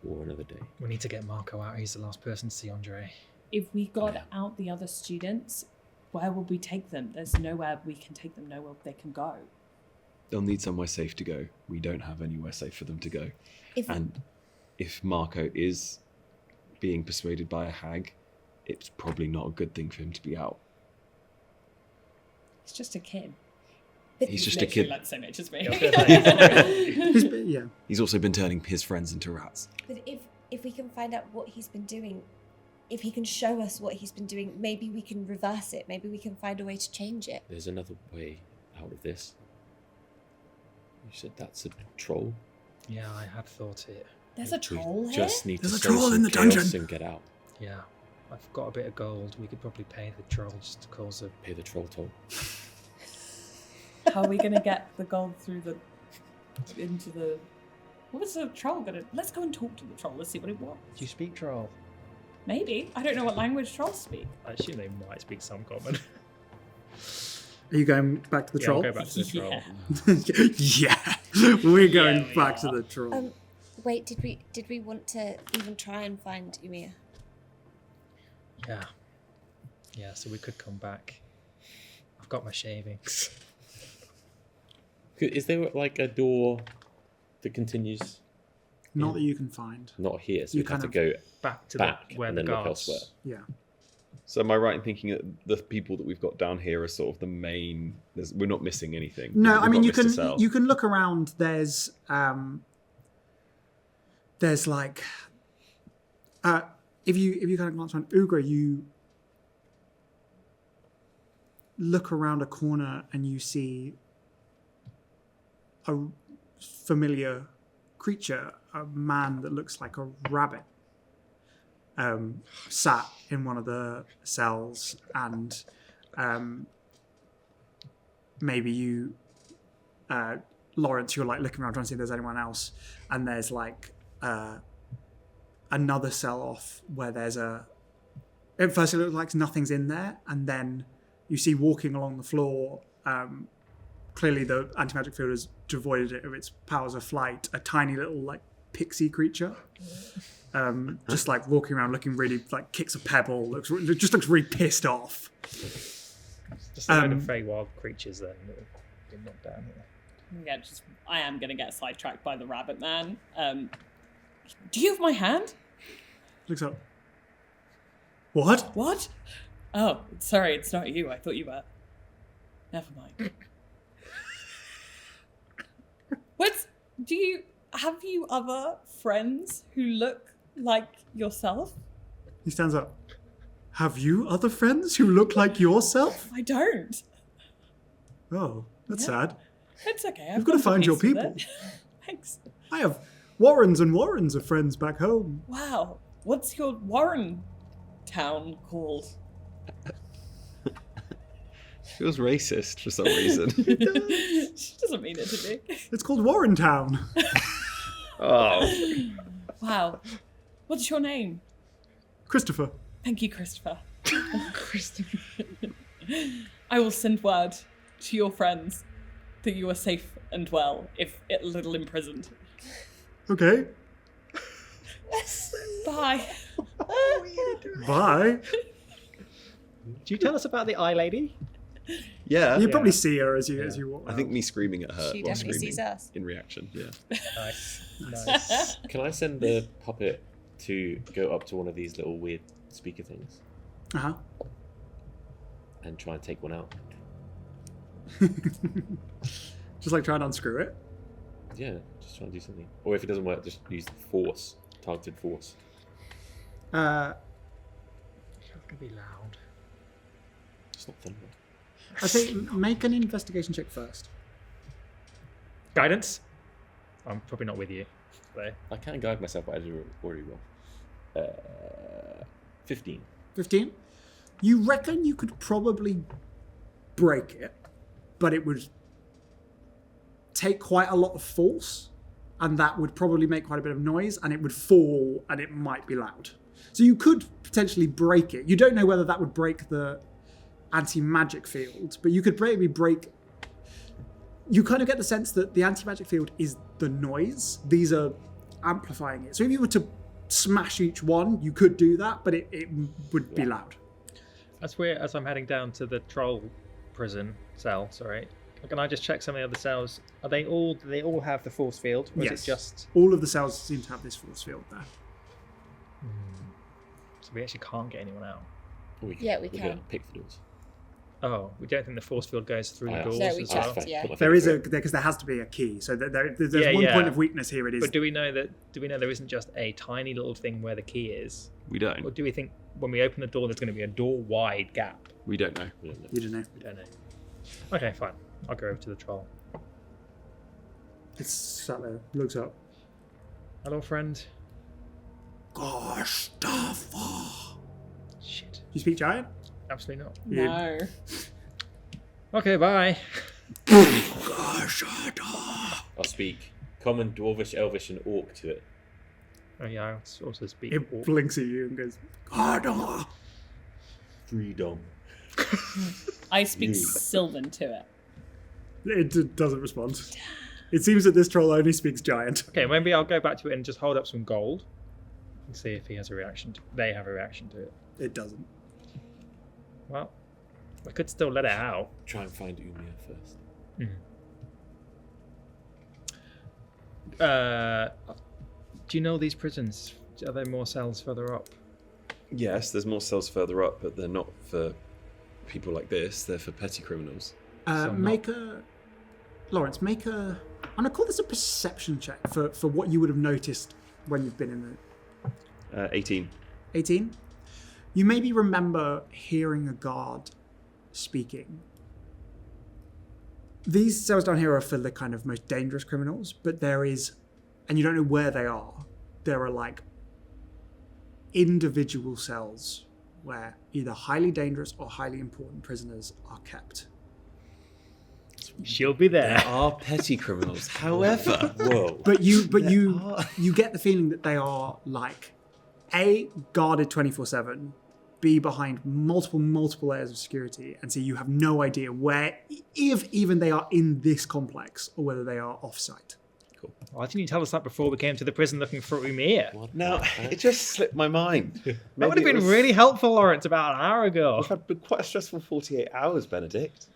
or another day. We need to get Marco out. He's the last person to see Andre. If we got out the other students, where would we take them? There's nowhere we can take them, nowhere they can go. They'll need somewhere safe to go. We don't have anywhere safe for them to go. And if Marco is being persuaded by a hag, it's probably not a good thing for him to be out. He's just a kid. He's just a kid. Like the same age as me. Yeah. He's also been turning his friends into rats. But if we can find out what he's been doing, if he can show us what he's been doing, maybe we can reverse it. Maybe we can find a way to change it. There's another way out of this. You said that's a troll? Yeah, I had thought it. There's a troll We here? just need There's to a sow troll some in the chaos dungeon. and get out. Yeah. I've got a bit of gold. We could probably pay the troll just to cause a... Pay the troll toll. How are we going to get the gold through into the... What was the troll going to... Let's go and talk to the troll. Let's see what it wants. Do you speak troll? Maybe. I don't know what language trolls speak. I assume they might speak some common. Are you going back to the Yeah, troll? I'll go back to the troll. Yeah. We're going we back are. to the troll. Wait, did we want to even try and find Umia? Yeah. Yeah, so we could come back. I've got my shavings. Is there like a door that continues? Not that you can find. Not here, so You we have to kind go Back to back where and the then look guards... elsewhere. Yeah. So am I right in thinking that the people that we've got down here are sort of the main... We're not missing anything? No, We've I mean got Mr. Sell. you can look around. There's like if you kind of glance around Ögra, you look around a corner and you see a familiar creature, a man that looks like a rabbit, sat in one of the cells, and maybe you, Lawrence, you're like looking around trying to see if there's anyone else, and there's like another cell off where there's at first it looks like nothing's in there, and then you see walking along the floor, clearly the anti-magic field has devoided it of its powers of flight, a tiny little like pixie creature, just like walking around looking really like kicks a pebble, looks really pissed off. Just a load of fey wild creatures then that have been knocked down here. Yeah, I am going to get sidetracked by the rabbit man. Do you have my hand? Looks up. What? What? Oh, sorry, it's not you. I thought you were. Never mind. Have you other friends who look like yourself? He stands up. Have you other friends who look like yourself? I don't. Oh, that's Yeah. sad. It's okay. You've got to find your people. Thanks. I have Warrens and Warrens of friends back home. Wow. What's your Warren town called? Feels racist for some reason. She doesn't mean it to be. It's called Warren Town. Oh. Wow. What's your name? Christopher. Thank you, Christopher. I will send word to your friends that you are safe and well, if a little imprisoned. Okay. Bye. Bye. Do you tell us about the eye lady? Yeah. You probably see her as you walk. I think me screaming at her She while definitely screaming sees us. in reaction. Yeah. Nice. Nice. Can I send the puppet to go up to one of these little weird speaker things? Uh huh. and try and take one out. Just like try and unscrew it. Yeah, just try and do something. Or if it doesn't work, just use force, targeted force. Uh, It's gonna be loud. It's not thunder. I say make an investigation check first. Guidance. I'm probably not with you. There. I can guide myself, but I did already well. 15. 15. You reckon you could probably break it, but it would take quite a lot of force, and that would probably make quite a bit of noise, and it would fall, and it might be loud. So you could potentially break it. You don't know whether that would break the anti-magic field, but you could maybe break... You kind of get the sense that the anti-magic field is the noise. These are amplifying it. So if you were to smash each one, you could do that, but it would be loud. As I'm heading down to the troll prison cell, sorry, can I just check some of the other cells? Do they all have the force field? Or Yes. is it just... All of the cells seem to have this force field there. So we actually can't get anyone out. Or Yeah, we can can. pick the doors. Oh, we don't think the force field goes through the doors No, we as checked, well? Fine. yeah. Put my There finger is through it. because there has to be a key. So there's Yeah, one yeah. point of weakness here. It is But do we know there isn't just a tiny little thing where the key is? We don't. Or do we think when we open the door there's going to be a door-wide gap? We don't know. We don't know. you don't know. We don't know. Okay, fine. I'll go over to the troll. It's sat there. Looks up. Hello, friend. Gustavo. Shit. You speak giant? Absolutely not. No. Okay, bye. I'll speak common, dwarvish, elvish, and orc to it. Oh yeah, I also speak. It orc. blinks at you and goes, Gardner. Freedom. I speak You. Sylvan to it. It doesn't respond. It seems that this troll only speaks giant. Okay, maybe I'll go back to it and just hold up some gold and see if he has a reaction. They have a reaction to it. It doesn't. Well, I could still let it out. Try and find Umia first. Do you know these prisons? Are there more cells further up? Yes, there's more cells further up, but they're not for people like this. They're for petty criminals. Lawrence, make a... I'm going to call this a perception check for what you would have noticed when you've been in the... 18. 18? You maybe remember hearing a guard speaking. These cells down here are for the kind of most dangerous criminals, but there is, and you don't know where they are, there are like individual cells where either highly dangerous or highly important prisoners are kept. She'll be there. There are petty criminals. However, Whoa. But you get the feeling that they are like A, guarded 24/7, B, behind multiple layers of security, and C, you have no idea where, if even they are in this complex, or whether they are off-site. Why didn't you tell us that before we came to the prison looking for Umir? now it just slipped my mind. That would have been really helpful, Lawrence, about an hour ago. We've had quite a stressful 48 hours, Benedict.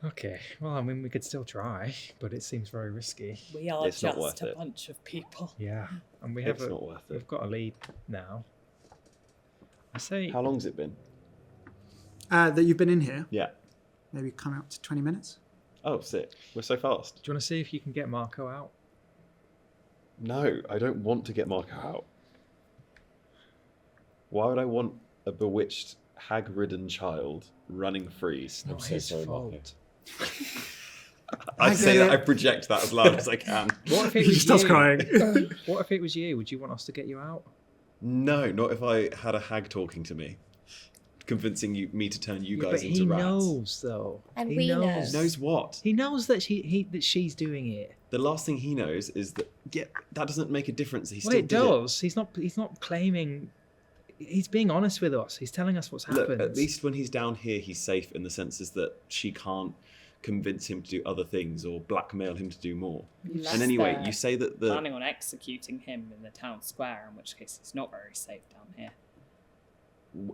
Okay, well, I mean, we could still try, but it seems very risky. We are It's not just worth a it. bunch of people. Yeah, and we have It's not worth it. we've got a lead now. I say, How long's it been? That you've been in here, Yeah. maybe come out to 20 minutes. Oh, sick. We're so fast. do you want to see if you can get Marco out? No, I don't want to get Marco out. Why would I want a bewitched, hag-ridden child running free? Not so his sorry, Marco. fault. I I say get that, it. I project that as loud as I can. What if it He was starts you? crying. What if it was you? Would you want us to get you out? No, not if I had a hag talking to me, convincing me to turn you guys but into he rats. knows, though. And he we know. Knows what? He knows that that she's doing it. The last thing he knows is that that doesn't make a difference. He Well, still it did does. He's not claiming. He's being honest with us. He's telling us what's Look, happened. at least when he's down here, he's safe in the senses that she can't convince him to do other things or blackmail him to do more. Unless And anyway, they're you say that the planning on executing him in the town square, in which case it's not very safe down here.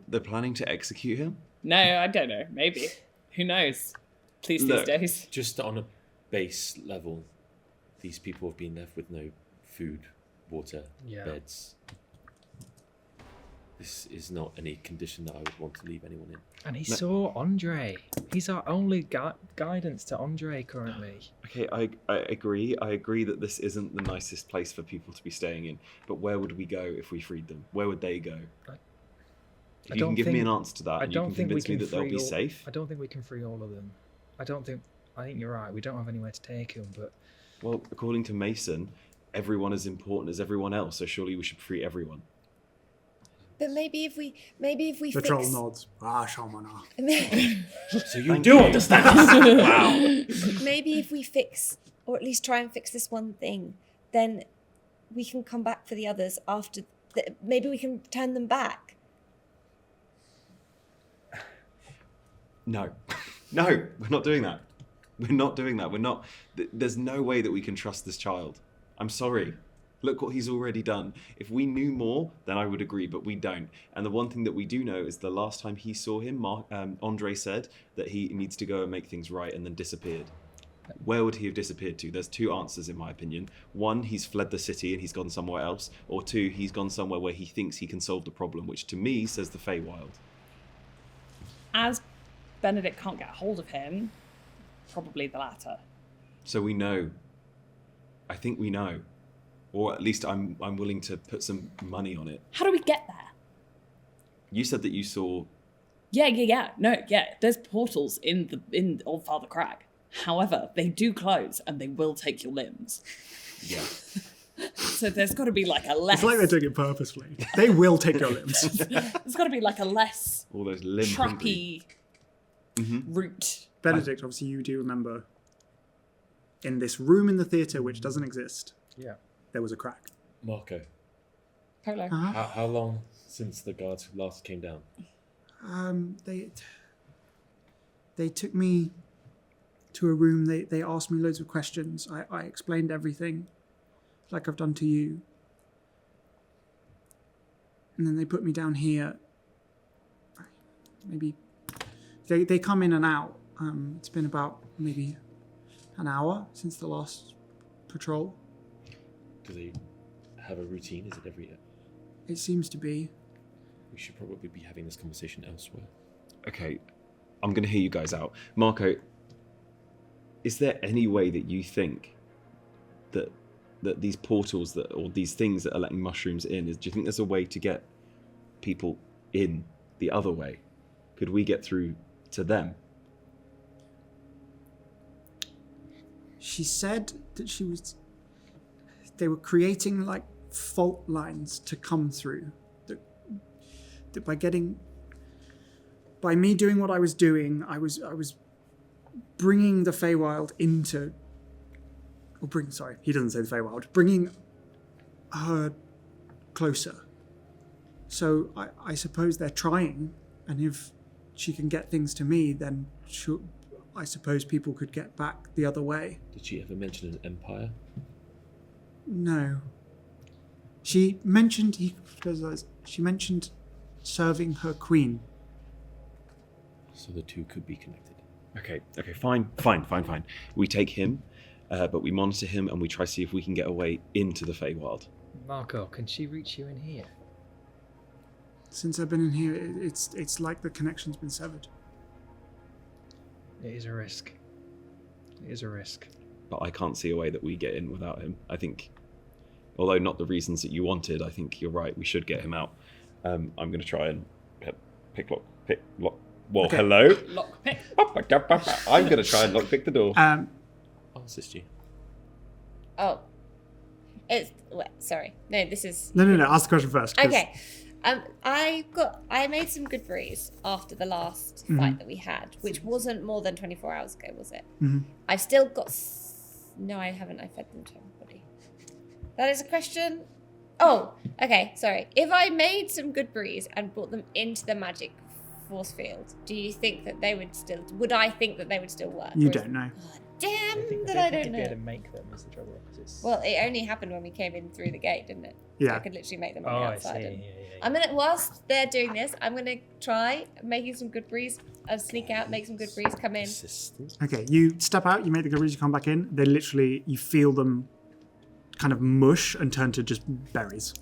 they're planning to execute him. No, I don't know. Maybe. Who knows? Please Look. these days. Just on a base level, these people have been left with no food, water, Yeah. beds. This is not any condition that I would want to leave anyone in. And he saw Andre. He's our only guidance to Andre currently. Okay, I agree. I agree that this isn't the nicest place for people to be staying in. But where would we go if we freed them? Where would they go? If you can give me an answer to that, and you can convince me that they'll be safe. I don't think we can free all of them. I think you're right. We don't have anywhere to take them, but... Well, according to Mason, everyone is important as everyone else, so surely we should free everyone. But maybe if we The fix... troll nods. Shamana. So you do understand. Wow. Maybe if we fix, or at least try and fix this one thing, then we can come back for the others after. Maybe we can turn them back. No, we're not doing that. We're not doing that. We're not. There's no way that we can trust this child. I'm sorry. Look what he's already done. If we knew more, then I would agree, but we don't. And the one thing that we do know is the last time he saw him, Andre said that he needs to go and make things right and then disappeared. Where would he have disappeared to? There's two answers in my opinion. One, he's fled the city and he's gone somewhere else. Or two, he's gone somewhere where he thinks he can solve the problem, which to me says the Feywild. As Benedict can't get hold of him, probably the latter. So we know. I think we know. Or at least I'm willing to put some money on it. How do we get there? You said that you saw... Yeah. No, there's portals in Old Father Crag. However, they do close and they will take your limbs. Yeah. So there's got to be like a less... It's like they're doing it purposefully. They will take your limbs. There's got to be like a less All those limb trappy route. Benedict, obviously you do remember in this room in the theatre, which doesn't exist, Yeah. there was a crack. Marco, Polo. how long since the guards last came down? They took me to a room. They asked me loads of questions. I explained everything, like I've done to you. And then they put me down here. Maybe they come in and out. It's been about maybe an hour since the last patrol. Do they have a routine? Is it every year? It seems to be. We should probably be having this conversation elsewhere. Okay, I'm going to hear you guys out. Marco, is there any way that you think that these portals or these things that are letting mushrooms in, do you think there's a way to get people in the other way? Could we get through to them? She said that they were creating like fault lines to come through. That by me doing what I was doing, I was bringing the Feywild into, he doesn't say the Feywild, bringing her closer. So I suppose they're trying, and if she can get things to me, then I suppose people could get back the other way. Did she ever mention an empire? No. She mentioned serving her queen. So the two could be connected. Okay, fine. We take him, but we monitor him and we try to see if we can get a way into the Feywild. Marco, can she reach you in here? Since I've been in here, it's like the connection's been severed. It is a risk. But I can't see a way that we get in without him. I think, although not the reasons that you wanted, I think you're right. We should get him out. I'm going to try and pick lock. Well, Okay. hello? Lockpick. I'm going to try and lockpick the door. I'll assist you. Oh. Sorry. No, this is... No. Ask the question first. 'cause- Okay. I made some good breeze after the last fight that we had, which wasn't more than 24 hours ago, was it? Mhm. I've still got... No, I haven't. I fed them to everybody. That is a question? Oh, okay, sorry. If I made some good breeze and brought them into the magic force field, do you think that they would still... Would I think that they would still work? You Or is- don't know. God damn I that I think don't you'd be able know. to make them is the trouble. 'Cause it's... Well, it only happened when we came in through the gate, didn't it? Yeah. I could literally make them on oh, the I outside. see. and- Yeah. I'm gonna, whilst they're doing this, I'm gonna try making some good breeze. I'll sneak out, make some good breeze, come in. Assistant? Okay, you step out, you make the good breeze, you come back in. They literally, you feel them kind of mush and turn to just berries.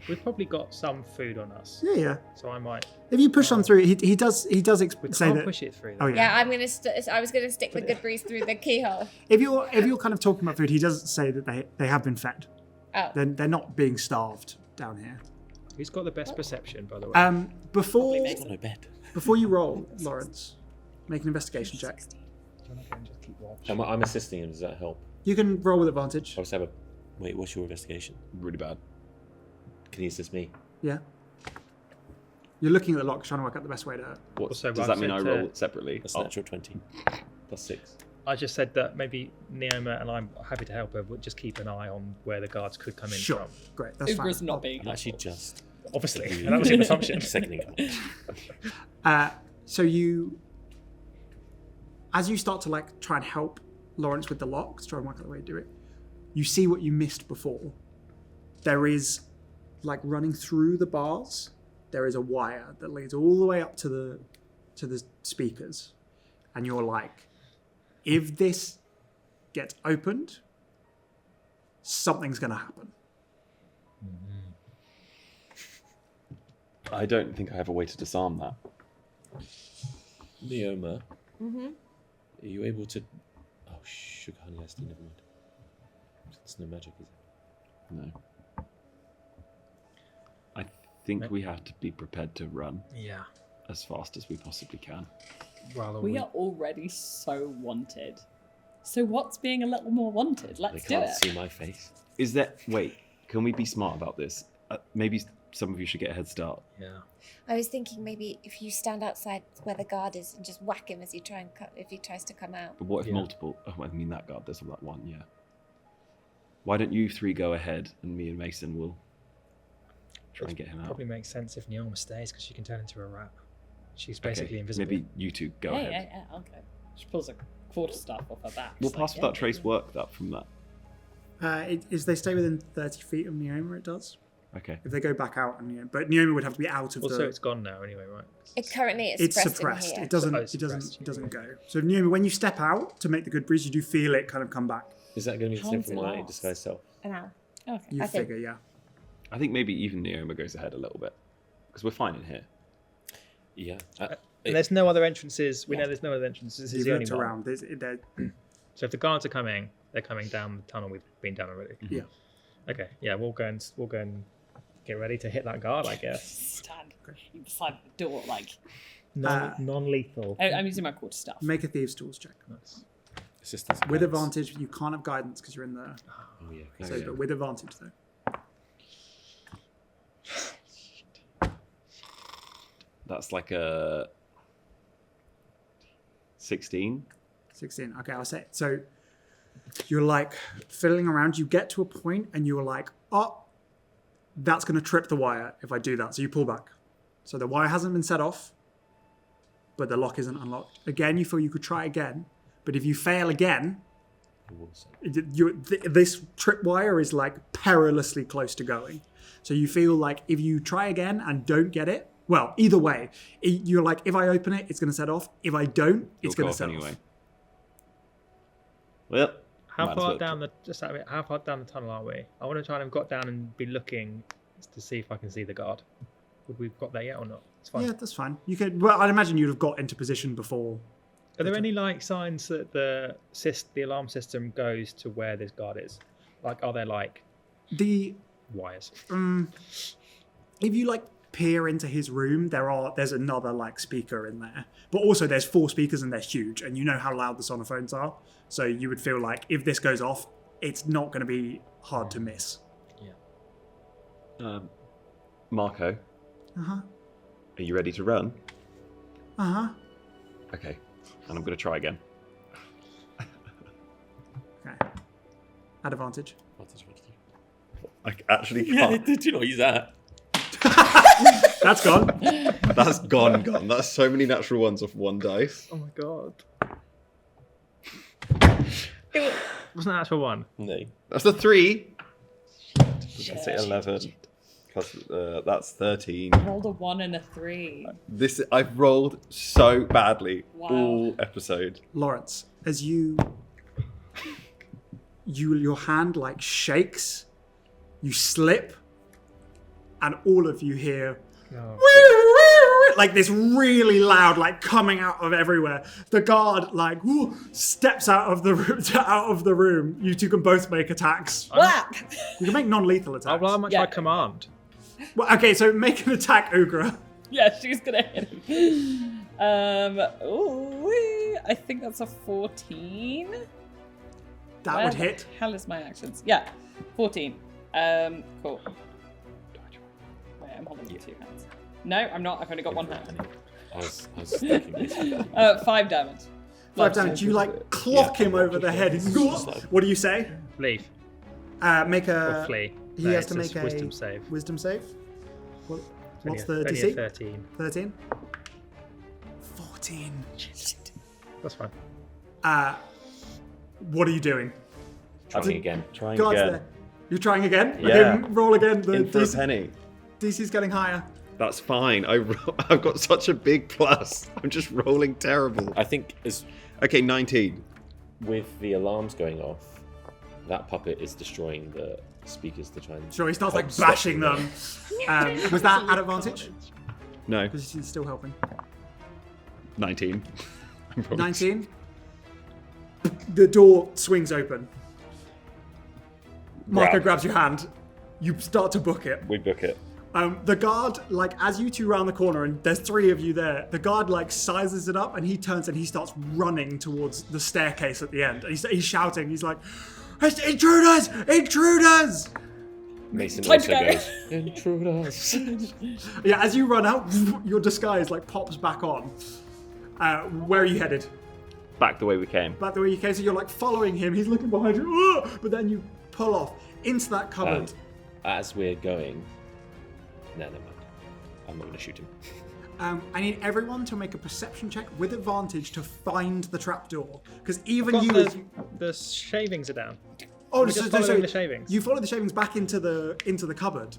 We've probably got some food on us. Yeah. So I might. If you push on through, he does We say can't that. push it through. Oh though. yeah. Yeah, I was gonna stick the good breeze through the keyhole. If you're kind of talking about food, he does say that they have been fed. Oh. They're not being starved down here. Who's got the best perception, by the way? Before It's not no bed. before you roll, Lawrence, make an investigation check. Do you want to go and just keep watch? I'm assisting him. Does that help? You can roll with advantage. I always have a. Wait, what's your investigation? Really bad. Can you assist me? Yeah. You're looking at the lock, trying to work out the best way to. What Also, does I've that mean? I said, roll it separately. That's Oh, natural 20. Plus 6. I just said that maybe Neoma and I'm happy to help her, but just keep an eye on where the guards could come in Sure. from. Great. That's fine. Ögra's not being I'm actually helpful. just. Obviously, and that was an assumption. Seconding. So you, as you start to like try and help Lawrence with the locks, try and work out the way to do it, you see what you missed before. There is, like running through the bars, there is a wire that leads all the way up to the speakers, and you're like, if this gets opened, something's going to happen. I don't think I have a way to disarm that. Neoma, Mm-hmm. are you able to. Oh, sugar honey, that's never mind. It's no magic, is it? No. I think we have to be prepared to run Yeah. as fast as we possibly can. Rather We are already so wanted. So what's being a little more wanted? They Let's do can't it. see my face. Is that. Wait, can we be smart about this? Maybe some of you should get a head start. Yeah. I was thinking maybe if you stand outside where the guard is and just whack him as you try and if he tries to come out. But what if Yeah. multiple. Oh, I mean, that guard, there's that one, yeah. Why don't you three go ahead and me and Mason will try and get him out? Probably makes sense if Neoma stays because she can turn into a rat. She's basically invisible. Maybe you two go ahead. Yeah, I'll go. She pulls a quarter staff off her back. Will It's pass like, without yeah, trace yeah. work that from that? Is they stay within 30 feet of Neoma, it does. Okay. If they go back out, and but Neoma would have to be out of Also, the. it's gone now anyway, right? Currently it's It's suppressed. suppressed. In here. It doesn't. Oh, it's It doesn't. suppressed. It doesn't go. So Neoma, when you step out to make the good breeze, you do feel it kind of come back. Is that going to be the How same long's for it my last? disguise self? An hour. Okay. You I think- figure, yeah. I think maybe even Neoma goes ahead a little bit. Because we're fine in here. Yeah. And there's no other entrances. We know there's no other entrances. This is You've the only looked one. around. So if the guards are coming, they're coming down the tunnel we've been down already. Yeah. Okay. Yeah, we'll go and get ready to hit that guard, I guess. Stand beside the door, like. Non-lethal. I'm using my quarter staff. Make a thieves' tools check. Nice. Assistance. With guidance. advantage, you can't have guidance because you're in the. Oh, yeah. Oh, So, yeah. but with advantage though. That's like a 16. 16. Okay, I'll say it. So you're like fiddling around. You get to a point and you're like, oh, that's going to trip the wire if I do that. So you pull back. So the wire hasn't been set off, but the lock isn't unlocked. Again, you feel you could try again, but if you fail again, this trip wire is like perilously close to going. So you feel like if you try again and don't get it, well, either way, you're like, if I open it, it's going to set off. If I don't, it's You'll going go to set anyway. off. Well, How might as far well down the just out of it, how far down the tunnel are we? I want to try and have got down and be looking to see if I can see the guard. Would we've got there yet or not? It's fine. Yeah, that's fine. You could. Well, I'd imagine you'd have got into position before. Are there any like signs that the alarm system goes to where this guard is? Like, are there like The wires? if you like peer into his room, there's another like speaker in there, but also there's 4 speakers and they're huge, and you know how loud the sonophones are. So you would feel like if this goes off, it's not going to be hard to miss. Marco, Uh-huh. are you ready to run? Uh-huh. Okay. And I'm going to try again. Okay. At advantage. I actually Yeah, can't. did you not use that? That's gone. That's gone. That's so many natural ones off one dice. Oh my god! Wasn't that actual one? No. That's a 3. That's 11. Plus, that's 13. Rolled a 1 and a 3. I've rolled so badly Wow. all episode. Lawrence, as your hand like shakes, you slip, and all of you hear Oh, like this really loud, like coming out of everywhere. The guard like steps out of the room. You two can both make attacks. Whap! You can make non-lethal attacks. How much Yeah. I command? Well, okay, so make an attack, Ögra. Yeah, she's gonna hit him. I think that's a 14. That Where would the hit. hell is my actions? Yeah, 14. Cool. Wait, I'm holding it with 2 hands. No, I'm not. I've only got 1 hand. I was thinking this. 5 damage. 5 damage. You like clock him over the head. What do you say? Leave. Make Or a. flee. He No, has it's to just make a wisdom save. Wisdom save. What's the Only a DC? 13. 13. 14. That's fine. What are you doing? Trying again. Trying Guards again. there. You're trying again? Yeah. Okay, roll again. The In for a DC, penny. DC's getting higher. That's fine. I've got such a big plus. I'm just rolling terrible. I think as Okay, 19. with the alarms going off, that puppet is destroying the speakers to try and. Sure, he starts like stop bashing them. Was that at advantage? No, Because he's still helping. 19. I'm probably- 19. The door swings open. Marco Grab. grabs your hand. You start to book it. We book it. The guard, like, as you two round the corner, and there's 3 of you there, the guard, like, sizes it up, and he turns and he starts running towards the staircase at the end. And he's shouting. He's like, "Intruders! Intruders!" Mason Time also to go. goes, "Intruders." Yeah, as you run out, your disguise, like, pops back on. Where are you headed? Back the way we came. Back the way you came, so you're, like, following him. He's looking behind you. But then you pull off into that cupboard. As we're going, no, never mind. I'm not going to shoot him. I need everyone to make a perception check with advantage to find the trapdoor. Because even Got you... the shavings are down. Oh, We're just following the shavings. You follow the shavings back into the cupboard,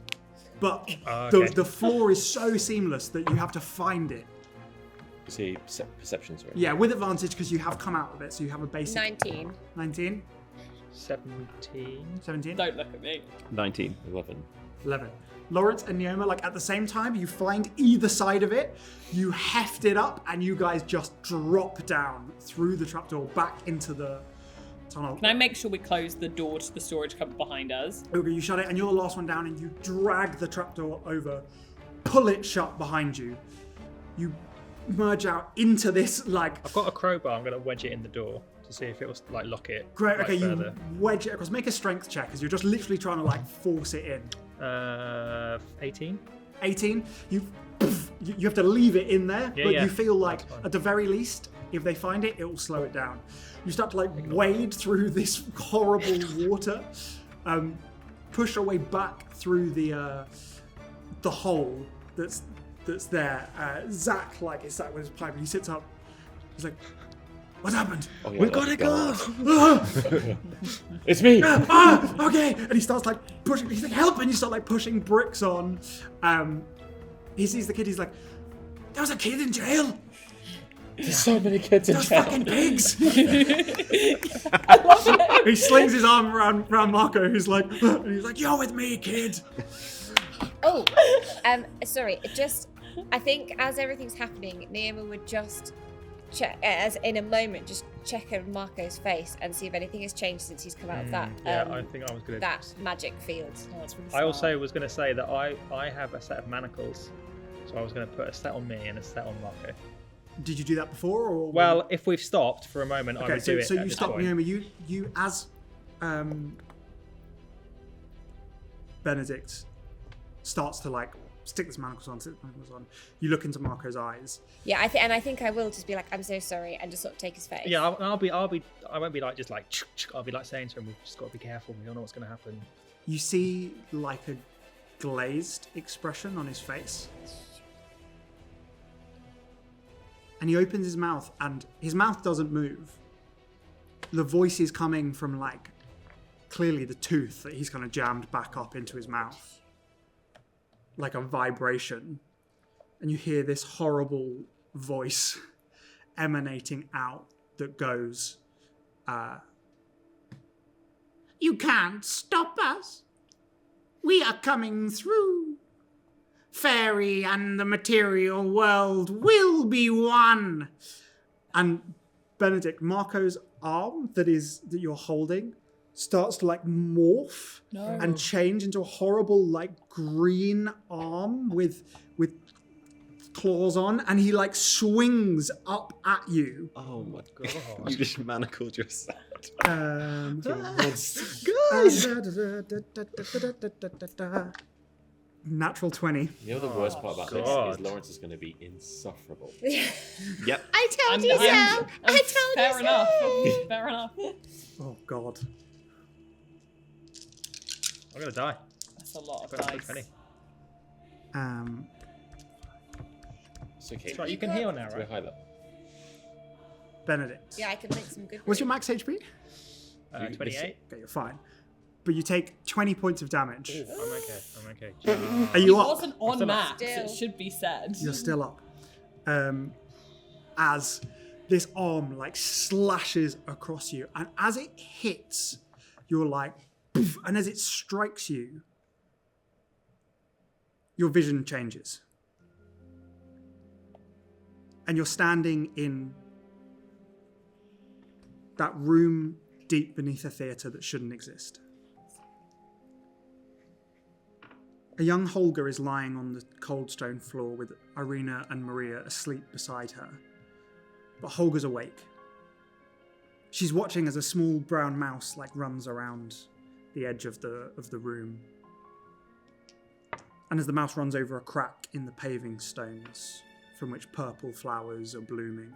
but okay. the floor is so seamless that you have to find it. See, perceptions, right? Yeah, with advantage because you have come out of it, so you have a basic 19. 19, 17. 17, Don't look at me. 19. 11. 11. Lawrence and Neoma, like at the same time, you find either side of it, you heft it up, and you guys just drop down through the trapdoor back into the tunnel. Can I make sure we close the door to the storage cupboard behind us? Ögra, you shut it, and you're the last one down, and you drag the trapdoor over, pull it shut behind you. You merge out into this, like, I've got a crowbar. I'm going to wedge it in the door to see if it will like lock it. great, like, okay, you further. wedge it across. Make a strength check, because you're just literally trying to, like, force it in. 18. 18, you have to leave it in there, Yeah, but yeah. you feel like, That's fine. at the very least, if they find it, it will slow it down. You start to, like, wade through this horrible water, push your way back through the hole that's there. Zach, like, is sat with his pipe, and he sits up. He's like, "What happened?" Oh, yeah, We that's gotta God. go! It's me! Okay, and he starts like pushing. He's like, "Help!" And you start like pushing bricks on. He sees the kid. He's like, "There was a kid in jail. There's so many kids in Those jail. fucking pigs." He slings his arm around Marco, who's like, and he's like, "You're with me, kid." Oh, sorry. I think as everything's happening, Neoma would just check, as in a moment, just check on Marco's face and see if anything has changed since he's come out of that. Yeah, I think I was going to. that magic field. Oh, that's really I smart. also was going to say that I have a set of manacles, so I was going to put a set on me and a set on Marco. Did you do that before, or Well, if we've stopped for a moment, I Okay, would do it. so at you this stop, point. Neoma. You as Benedict starts to like stick this manacles on. You look into Marco's eyes. Yeah, I think I will just be like, "I'm so sorry," and just sort of take his face. Yeah, I won't be like just like. I'll be like saying to him, "We've just got to be careful. We don't know what's going to happen." You see like a glazed expression on his face. And he opens his mouth, and his mouth doesn't move. The voice is coming from, like, clearly the tooth that he's kind of jammed back up into his mouth. Like a vibration. And you hear this horrible voice emanating out that goes, "You can't stop us. We are coming through. Fairey and the material world will be one. And Benedict, Marco's arm that you're holding starts to like morph and change into a horrible like green arm with claws on, and he like swings up at you. Oh my god! You just manacled yourself. Guys! Natural 20. You know the worst part about this is Lawrence is going to be insufferable. Yep. I told you so. I told you Fair so. enough. Fair enough. Oh god. I'm gonna die. That's a lot of Got a dice. 20. It's okay. That's right, you can heal now, We're right? high up. Yeah, I can make some good. What's your max HP? 28. Okay, you're fine. But you take 20 points of damage. I'm okay. Are He you up? wasn't on still up. max, Still. it should be said. You're still up. As this arm like slashes across you, and as it hits, you're like, poof, and as it strikes you, your vision changes. And you're standing in that room deep beneath a theatre that shouldn't exist. A young Holger is lying on the cold stone floor with Irina and Maria asleep beside her. But Holger's awake. She's watching as a small brown mouse runs around the edge of the room. And as the mouse runs over a crack in the paving stones from which purple flowers are blooming.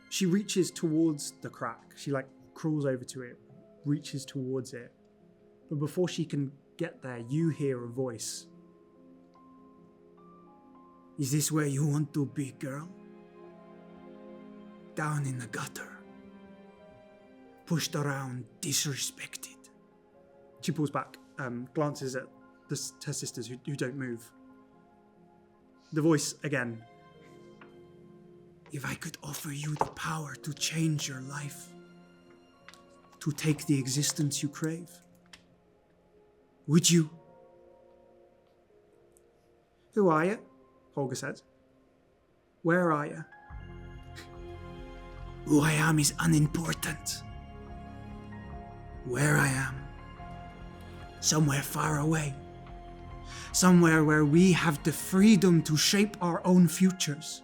She reaches towards the crack. She crawls over to it, reaches towards it. But before she can get there, you hear a voice. Is this where you want to be, girl? Down in the gutter. Pushed around, disrespected. She pulls back, glances at her sisters who don't move. The voice again. If I could offer you the power to change your life, to take the existence you crave, would you? Who are you? Holger says. Where are you? Who I am is unimportant. Where I am. Somewhere far away. Somewhere where we have the freedom to shape our own futures.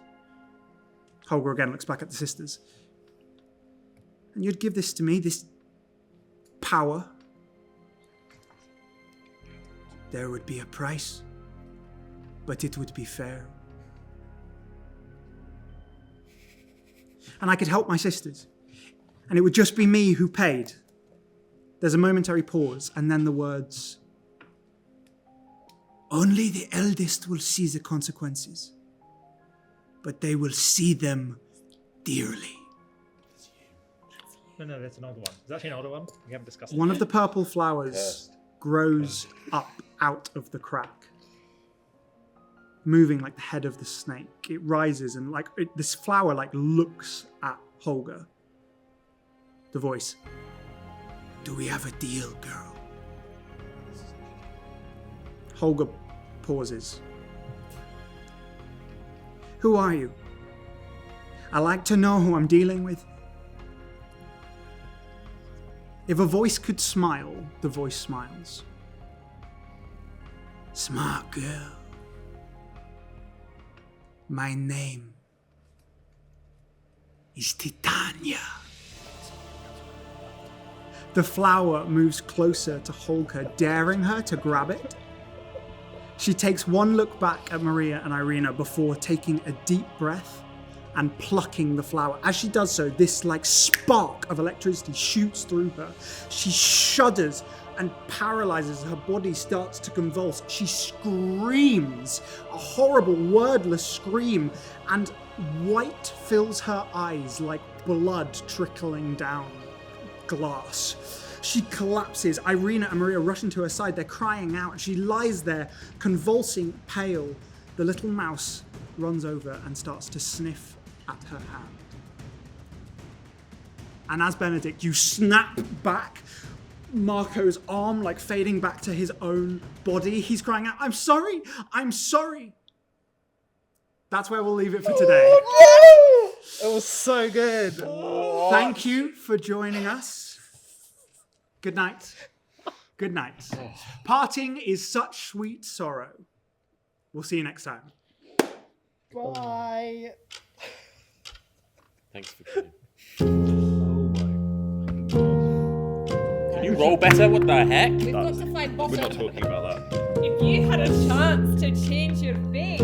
Holger again looks back at the sisters. And you'd give this to me, this power. There would be a price, but it would be fair. And I could help my sisters, and it would just be me who paid. There's a momentary pause, and then the words, only the eldest will see the consequences, but they will see them dearly. No, that's an older one. It's actually an older one. We haven't discussed it. One of the purple flowers grows up out of the crack, moving like the head of the snake. It rises and this flower looks at Holger. The voice. Do we have a deal, girl? Holger pauses. Who are you? I like to know who I'm dealing with. If a voice could smile, the voice smiles. Smart girl. My name is Titania. The flower moves closer to Holger, daring her to grab it. She takes one look back at Maria and Irina before taking a deep breath and plucking the flower. As she does so, this spark of electricity shoots through her. She shudders and paralyzes. Her body starts to convulse. She screams, a horrible, wordless scream, and white fills her eyes like blood trickling down glass. She collapses. Irina and Maria rush into her side. They're crying out. She lies there, convulsing, pale. The little mouse runs over and starts to sniff at her hand. And as Benedict, you snap back, Marco's arm like fading back to his own body. He's crying out, "I'm sorry! I'm sorry!" That's where we'll leave it for today. It was so good. Thank you for joining us. Good night. Good night. Parting is such sweet sorrow. We'll see you next time. Bye. Thanks for coming. Can you roll better? What the heck? We've got to find We're not bottom. talking about that. If you had a chance to change your fate,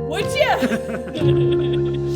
would you?